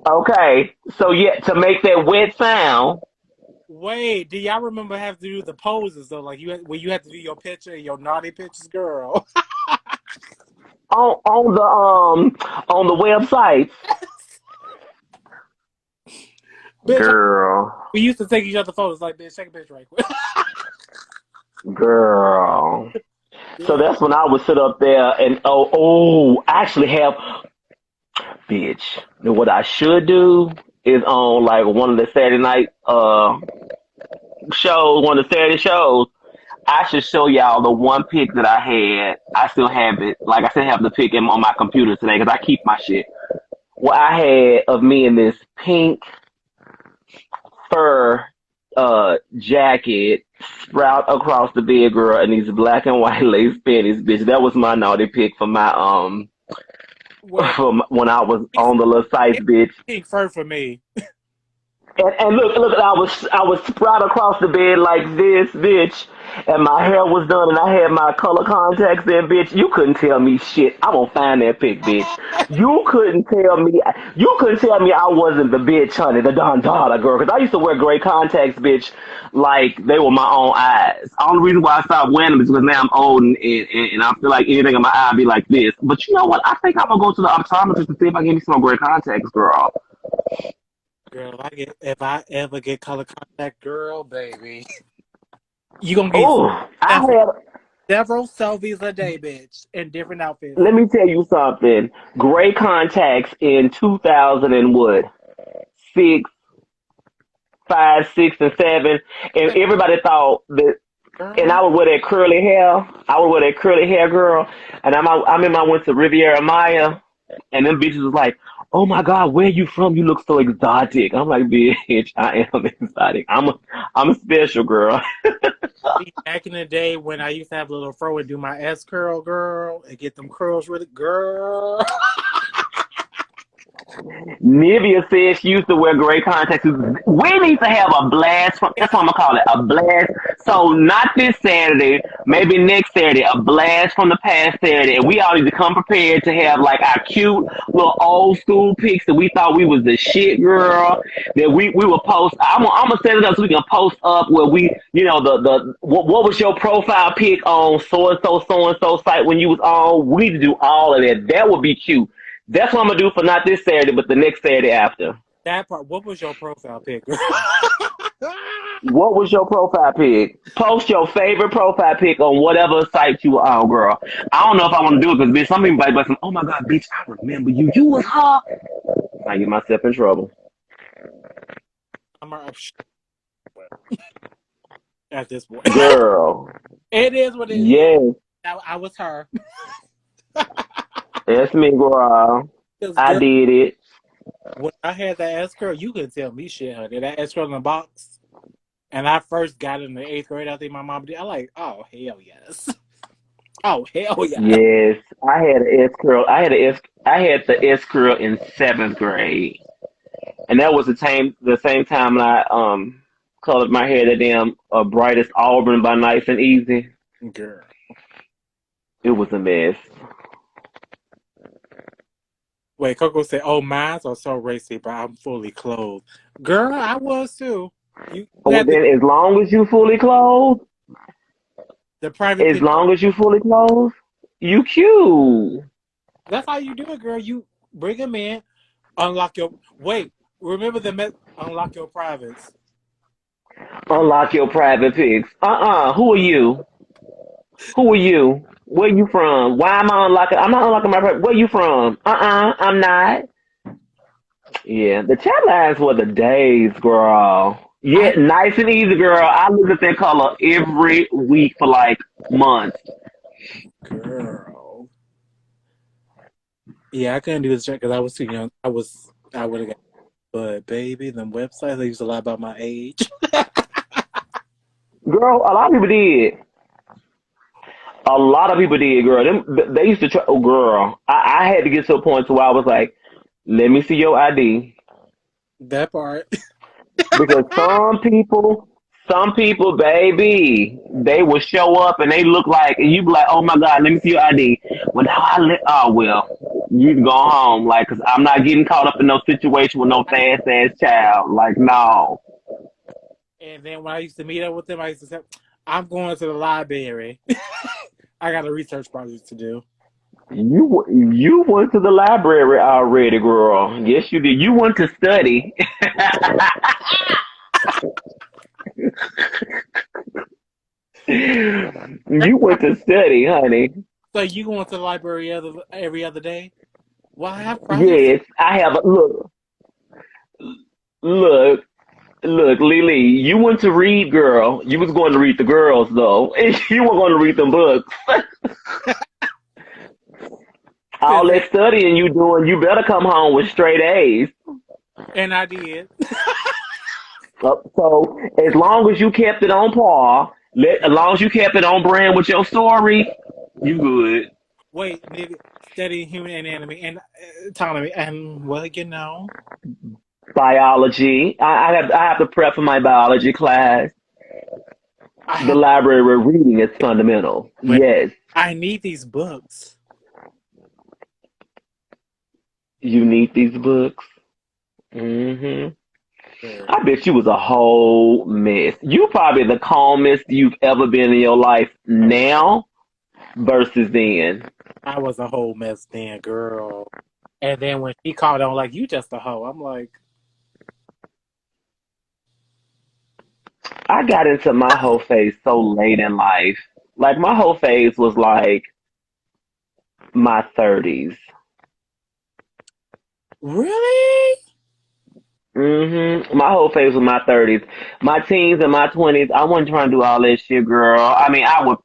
Okay, so yeah, to make that wet sound. Wait, do y'all remember having to do the poses though? Like when you had to do your picture, your naughty pictures, girl. On the website. Bitch, Girl. we used to take each other photos like, bitch, take a picture right quick. Girl. So Yeah. that's when I would sit up there and actually have bitch. What I should do is on like one of the Saturday night shows, one of the Saturday shows, I should show y'all the one pic that I had. I still have it. Like I still have the pic on my computer today because I keep my shit. What I had of me in this pink fur jacket sprout across the bed, girl, and these black and white lace panties, bitch. That was my naughty pic for my Well, from when I was on the little sites, it's bitch. pink fur for me. And look, I was sprout across the bed like this, bitch. And my hair was done, and I had my color contacts in, bitch. You couldn't tell me shit. I'm gonna find that pic, bitch. You couldn't tell me. You couldn't tell me I wasn't the bitch, honey, the Don Dada girl. Because I used to wear gray contacts, bitch, like they were my own eyes. The only reason why I stopped wearing them is because now I'm old and I feel like anything in my eye be like this. But you know what? I think I'm gonna go to the optometrist to see if I can get me some gray contacts, girl. Girl, if I ever get color contact, girl, baby, you gonna get Oh, I several, had. several selfies a day, bitch, in different outfits. Let me tell you something. Gray contacts in 2000 and what? Six, five, six, and seven, and everybody thought that. And I Girl, would wear that curly hair. I would wear that curly hair, girl. And I remember I went to Riviera Maya, and them bitches was like, "Oh my God, where you from? You look so exotic." I'm like, "Bitch, I am exotic. I'm a special girl." back in the day when I used to have a little fro and do my S curl, girl, and get them curls really, girl. Nivea said she used to wear gray contacts. We need to have a blast from, that's what I'm gonna call it, a blast. So not this Saturday, maybe next Saturday, a blast from the past Saturday. And we all need to come prepared to have like our cute little old school pics that we thought we was the shit, girl. That we will post. I'm gonna set it up so we can post up where we, what was your profile pic on so and so site when you was on. We need to do all of that. That would be cute. That's what I'm gonna do for not this Saturday, but the next Saturday after. That part. What was your profile pic, girl? What was your profile pic? Post your favorite profile pic on whatever site you were on, girl. I don't know if I want to do it because bitch, some people might be like, "Oh my God, bitch, I remember you. You was her." I get myself in trouble. I'm at this point. Girl, It is what it is. yes, I was her. that's me, girl. I Girl, did it. when I had that S curl, you couldn't tell me shit, honey. That S curl in the box. And I first got it in the 8th grade. I think my mom did. I like, oh, hell yes. Oh hell yeah! Yes, I had an S curl. I had the S curl in seventh grade, and that was the same time I colored my hair the damn brightest auburn by Nice and Easy. Girl. It was a mess. Wait, Coco said, "Oh, mine are so racy, but I'm fully clothed." Girl, I was too. You Well, had then, as long as you fully clothed, the private as pic. long as you fully clothed, you cute. That's how you do it, girl. You bring them in, unlock your. Wait, remember unlock your privates. Remember? Unlock your private pics. Who are you? Who are you? Where you from? Why am I unlocking? I'm not unlocking my private. Where you from? I'm not. Yeah, the chat lines were the days, girl. I Yeah, Nice and Easy, girl. I looked at that color every week for like months. girl. Yeah, I couldn't do this because I was too young. I would have got. But baby, them websites they used to lie about my age. Girl, a lot of people did. A lot of people did, girl. They used to try. Oh, girl, I had to get to a point to where I was like, "Let me see your ID," That part. because some people, baby, they will show up and they look like, and you be like, "Oh my God, let me see your ID." Well, now oh well, you can go home, like, cause I'm not getting caught up in no situation with no fast ass child. Like, no. And then when I used to meet up with them, I used to say, "I'm going to the library. I got a research project to do." You went to the library already, girl. Yes, you did. You went to study. You went to study, honey. So you going to the library every other day? Well, I have projects. Yes, I have. Look, look, Lily. You went to read, girl. You was going to read the girls, though. You were going to read them books. All To that studying you doing, you better come home with straight A's. And I did. So as long as you kept it on par, as long as you kept it on brand with your story, you good. Wait, nigga, studying human anatomy and autonomy, and well, Biology. I have to prep for my biology class. I The have. library reading is fundamental. Wait, Yes, I need these books. you need these books. hmm Girl, I bet you was a whole mess. You probably the calmest you've ever been in your life oh, now versus then. I was a whole mess then, girl. And then when she called on, like, you just a hoe. I'm like, I got into my whole phase so late in life. Like my whole phase was like my 30s. really? My whole phase was my 30s. My teens and my 20s, I wasn't trying to do all that shit, girl. I mean, I would,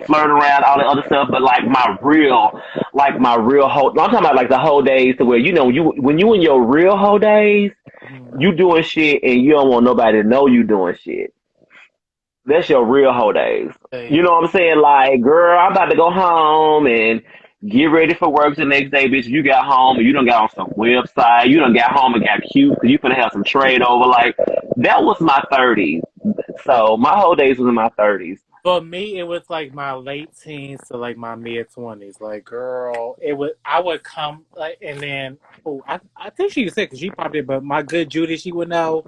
flirt around, all that other stuff, but my real whole, I'm talking about like the whole days to where, when you in your real whole days, Mhm. you doing shit and you don't want nobody to know you doing shit. That's your real whole days. You Hey, know what I'm saying? Like, girl, I'm about to go home and get ready for work the next day, bitch. You got home and you done got on some website. You done got home and got cute because you finna have some trade over. Like, that was my 30s. So my whole days was in my 30s. for me, it was like my late teens to like my mid 20s. Like, girl, I would come, like, and then, oh, I think she said, because she popped it, but my good Judy, she would know.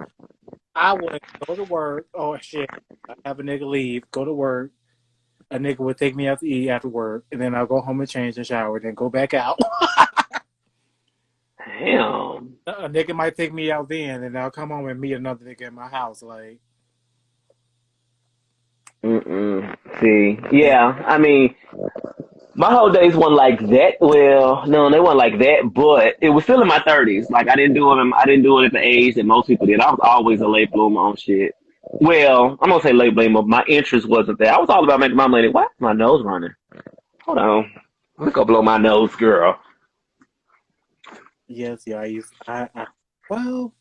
I would go to work. Oh, shit. I have a nigga leave, go to work. A nigga would take me out to eat after work, and then I'll go home and change and shower, then go back out. Damn. A nigga might take me out then, and I'll come home and meet another nigga in my house. Like, Mm-mm. See, yeah. yeah, I mean, my whole days weren't like that. Well, no, they weren't like that, but it was still in my 30s. Like I didn't do it at the age that most people did. I was always a late bloomer on shit. Well, I'm gonna say late bloomer. My interest wasn't there. I was all about making my money. Why is my nose running? Hold on. Let's go blow my nose, girl. Yes, yeah, well,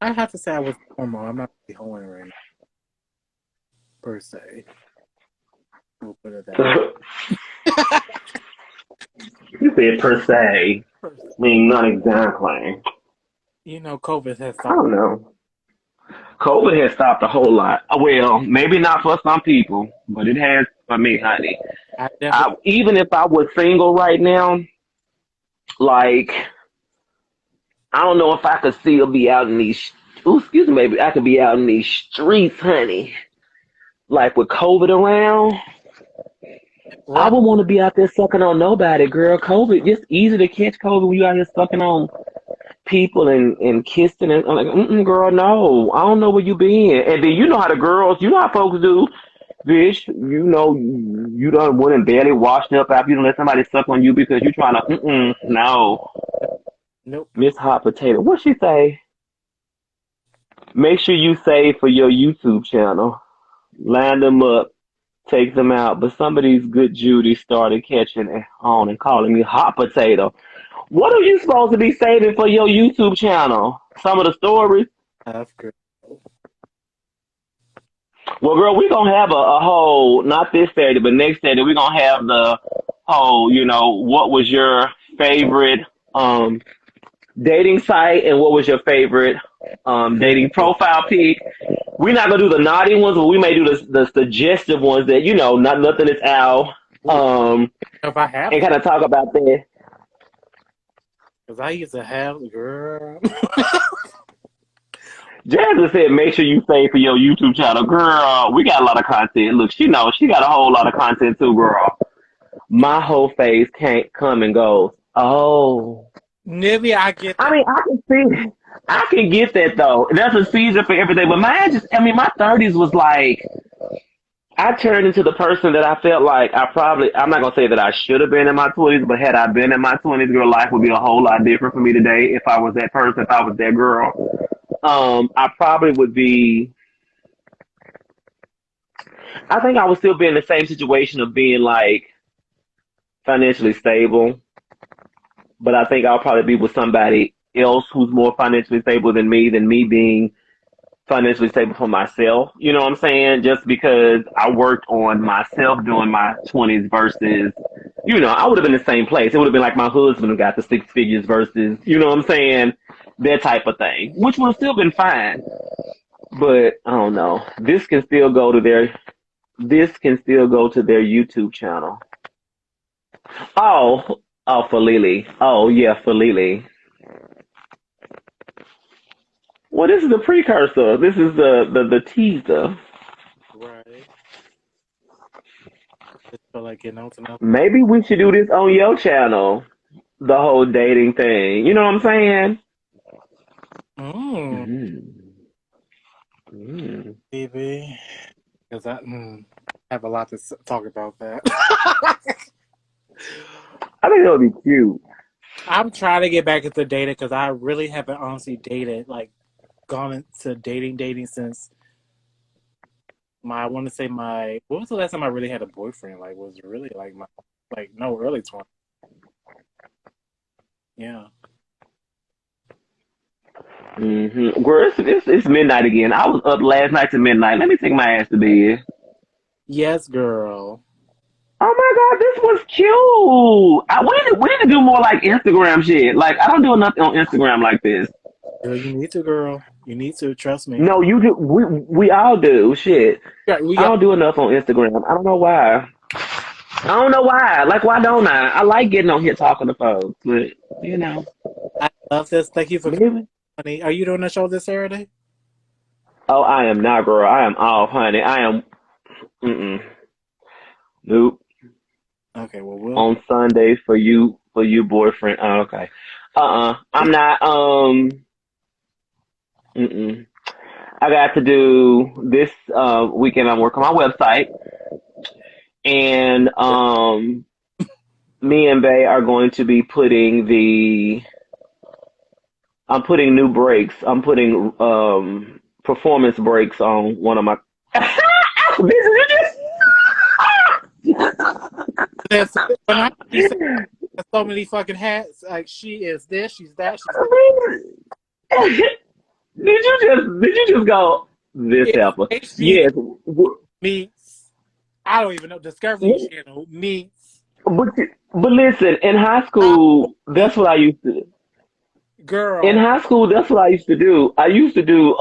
I have to say I was hormone. I'm not really horny right now, per se. We'll put it that way. You said per se. I mean, not exactly. You know, COVID has I stopped. don't know. COVID has stopped a whole lot. Well, maybe not for some people, but it has for me, honey. I definitely. Even if I was single right now, like, I don't know if I could still be out in these. Ooh, excuse me, baby. I could be out in these streets, honey. Like with COVID around, I Right. would want to be out there sucking on nobody, girl. COVID, just easy to catch COVID when you out here sucking on people and kissing and I'm like, girl, no, I don't know where you been. And then you know how the girls, you know how folks do, bitch. You know, you done went and barely washed up after you done let somebody suck on you because you trying to, no, Nope. Miss Hot Potato. What she say? Make sure you save for your YouTube channel. Line them up, take them out. But some of these good Judy started catching on and calling me Hot Potato. What are you supposed to be saving for your YouTube channel? Some of the stories? That's good. Well, girl, we're going to have a whole, not this Saturday, but next Saturday, we're going to have the whole, what was your favorite dating site and what was your favorite dating profile pic? We're not going to do the naughty ones, but we may do the suggestive ones that, nothing is out. If I have And to, kind of talk about that. because I used to have girl. Jasmine said, make sure you save for your YouTube channel. Girl, we got a lot of content. Look, she knows she got a whole lot of content too, girl. My whole face can't come and goes. Oh. Nibby, I get that. I mean, I can get that though. That's a season for everything. But my 30s was like, I turned into the person that I felt like I'm not going to say that I should have been in my 20s, but had I been in my 20s, girl, life would be a whole lot different for me today if I was that person, if I was that girl. I probably would be. I think I would still be in the same situation of being like financially stable, but I think I'll probably be with somebody else who's more financially stable than me being financially stable for myself. You know what I'm saying? Just because I worked on myself during my 20s versus, I would have been in the same place. It would have been like my husband who got the six figures versus, you know what I'm saying? That type of thing, which would have still been fine. But I don't know. This can still go to their YouTube channel. Oh, for Lily. Oh yeah, for Lily. Well, this is the precursor. This is the teaser. Right. Just feel like getting on to nothing. Maybe we should do this on your channel. The whole dating thing. You know what I'm saying? Baby. Because I have a lot to talk about that. I think that would be cute. I'm trying to get back into dating because I really haven't honestly dated, like, gone into dating since what was the last time I really had a boyfriend? Like, was really like early 20s. Yeah. Girl, it's midnight again. I was up last night to midnight. Let me take my ass to bed. Yes, girl. Oh my God, this was cute. We need to do more like Instagram shit. Like I don't do nothing on Instagram like this. Girl, you need to, girl. You need to, trust me. No, you do. We all do. Shit. Yeah, I don't do enough on Instagram. I don't know why. Like, why don't I? I like getting on here talking to folks, but I love this. Thank you for maybe. coming, honey. Are you doing a show this Saturday? Oh, I am not, girl. I am off, honey. I am. Nope. Okay, well, we'll. On Sunday for you, boyfriend. Oh, okay. I'm not. I got to do this weekend. I'm working on my website, and me and Bay are going to be putting I'm putting new brakes. I'm putting performance brakes on one of my. When you say so many fucking hats, like she is this, she's that, she's that. Did you just go this helper? Yes. meets I don't even know. Discovery Channel meets. But listen, in high I school, that's what I used to. In girl. high school, that's what I used to do. I used to do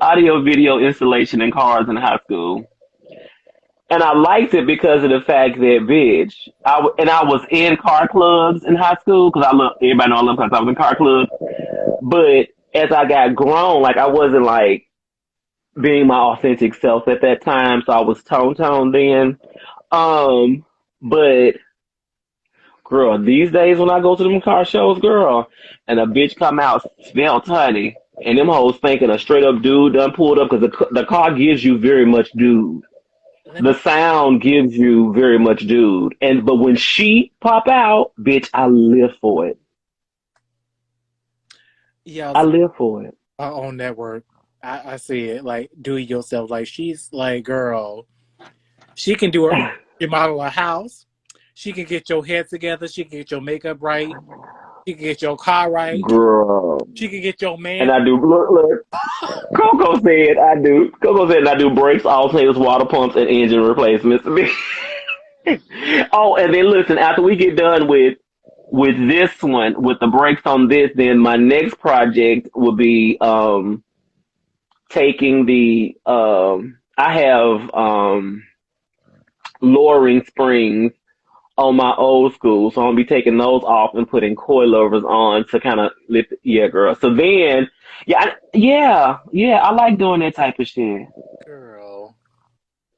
audio video installation in cars in high school. And I liked it because of the fact that, bitch, I was in car clubs in high school because I love everybody know I love cars. I was in car clubs, but as I got grown, like I wasn't like being my authentic self at that time, so I was tone then. But girl, these days when I go to them car shows, girl, and a bitch come out smell honey, and them hoes thinking a straight up dude done pulled up because the car gives you very much dude. Let The me. sound gives you very much dude. But when she pop out, bitch, I live for it. Yeah, I live for it. our own network. I see it. Like, do it yourself. Like, she's like, girl, she can do her remodel a house. She can get your head together. She can get your makeup right. She can get your car right. Girl. She can get your And man. I do look. Coco said I do brakes, alternators, water pumps, and engine replacements. Oh, and then listen, after we get done with this one, with the brakes on this, then my next project will be taking the I have lowering springs on my old school, so I'm gonna be taking those off and putting coilovers on to kind of lift. Yeah, girl. So then, yeah, I like doing that type of shit. Girl.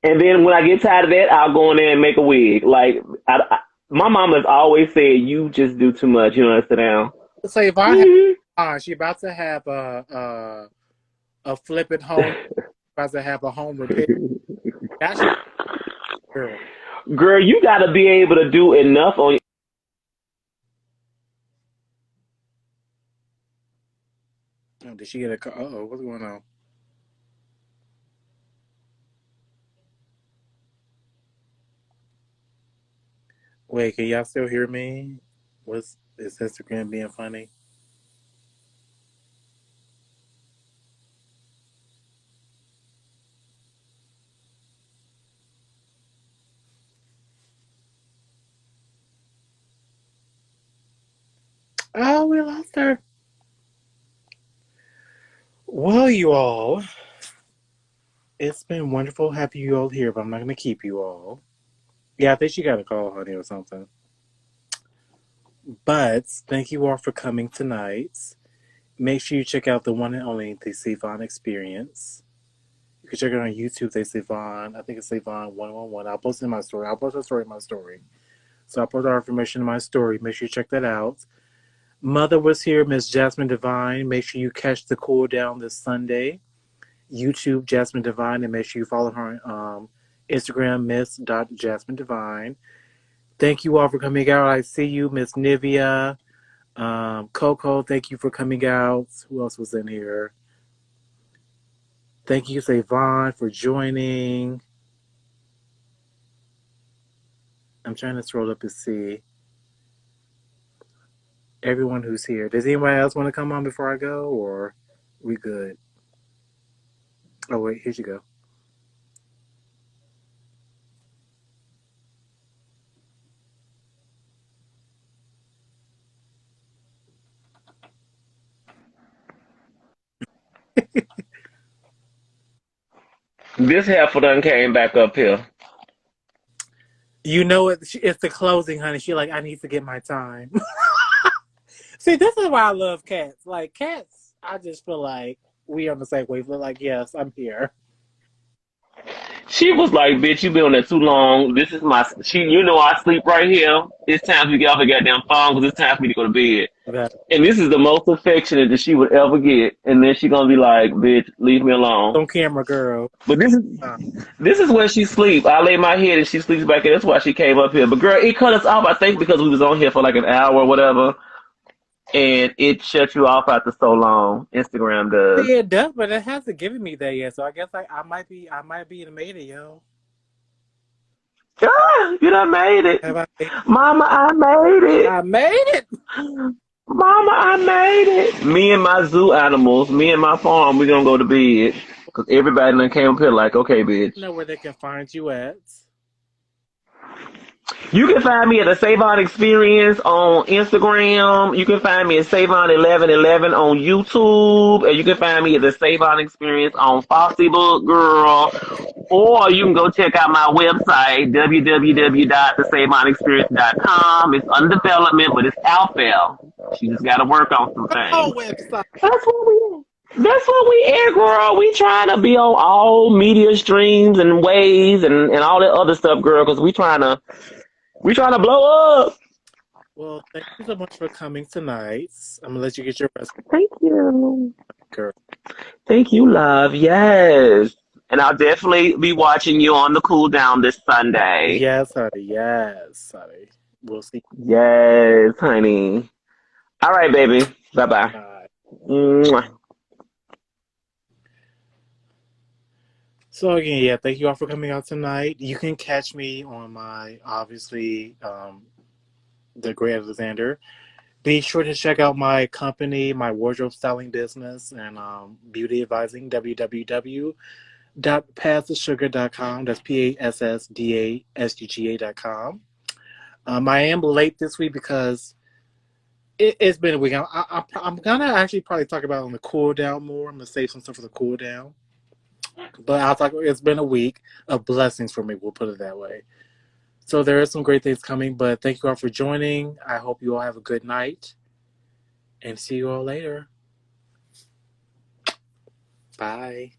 And then when I get tired of that, I'll go in there and make a wig. Like my mom has always said, "You just do too much. You don't sit down." So if I have, Mhm. she about to have a flipping home. About to have a home repair. That should, girl. Girl, you got to be able to do enough on. Oh, did she get a call? Oh, what's going on? Wait, can y'all still hear me? What's is Instagram being funny? Oh, we lost her. Well, you all, it's been wonderful having you all here, but I'm not going to keep you all. Yeah, I think she got a call, honey, or something. But thank you all for coming tonight. Make sure you check out the one and only The Savon Experience. You can check it on YouTube, They Savon. I think it's Savon111. I'll post it in my story. I'll post a story in my story. So I'll post our information in my story. Make sure you check that out. Mother was here, Miss Jasmine Divine. Make sure you catch the cool down this Sunday. YouTube Jasmine Divine, and make sure you follow her on Instagram, Miss.Jasmine Divine. Thank you all for coming out. I see you, Miss Nivea. Coco, thank you for coming out. Who else was in here? Thank you, Savon, for joining. I'm trying to scroll up and see everyone who's here. Does anybody else want to come on before I go, or we good? Oh, wait, here you go. This heifer done came back up here. You know it's the closing, honey. She like, I need to get my time. See, this is why I love cats. Like cats, I just feel like we on the same wavelength. Like, yes, I'm here. She was like, "Bitch, you been on there too long. This is my You know I sleep right here. It's time for me to get off the goddamn phone because it's time for me to go to bed." That And this is the most affectionate that she would ever get. And then she gonna be like, "Bitch, leave me alone." on camera, girl. But this is where she sleep. I lay my head and she sleeps back there. That's why she came up here. But girl, it cut us off. I think because we was on here for like an hour or whatever, and it shut you off after so long. Instagram does. Yeah, it does, but it hasn't given me that yet. So I guess I might be in the made it, yo. Ah, you done made it, Have I made it? Mama. I made it. I made it. Mama, I made it. Me and my zoo animals, me and my farm, we gonna go to bed. Because everybody done came up here like, okay, bitch. Know where they can find you at. You can find me at the Savon Experience on Instagram. You can find me at Savon1111 on YouTube. And you can find me at the Savon Experience on Facebook, girl. Or you can go check out my website, www.thesavonexperience.com. It's under development, but it's out there. She just got to work on some Oh, things. website. That's what we air, girl. We trying to be on all media streams and ways and all that other stuff, girl, because we trying to blow up. Well, thank you so much for coming tonight. I'm gonna let you get your rest, Thank you. girl. Thank you, love. Yes. And I'll definitely be watching you on the cool down this Sunday. Yes, honey. Yes, honey. We'll see. Yes, honey. All right, baby. Bye-bye. Bye. Mwah. So again, yeah, thank you all for coming out tonight. You can catch me on my obviously the Great Alexander. Be sure to check out my company, my wardrobe styling business, and beauty advising, www.passthesugar.com. That's PASSDASUGA.com. I am late this week because it's been a week. I'm gonna actually probably talk about it on the cool down more. I'm gonna save some stuff for the cool down. But I'll talk. It's been a week of blessings for me. We'll put it that way. So there are some great things coming. But thank you all for joining. I hope you all have a good night, and see you all later. Bye.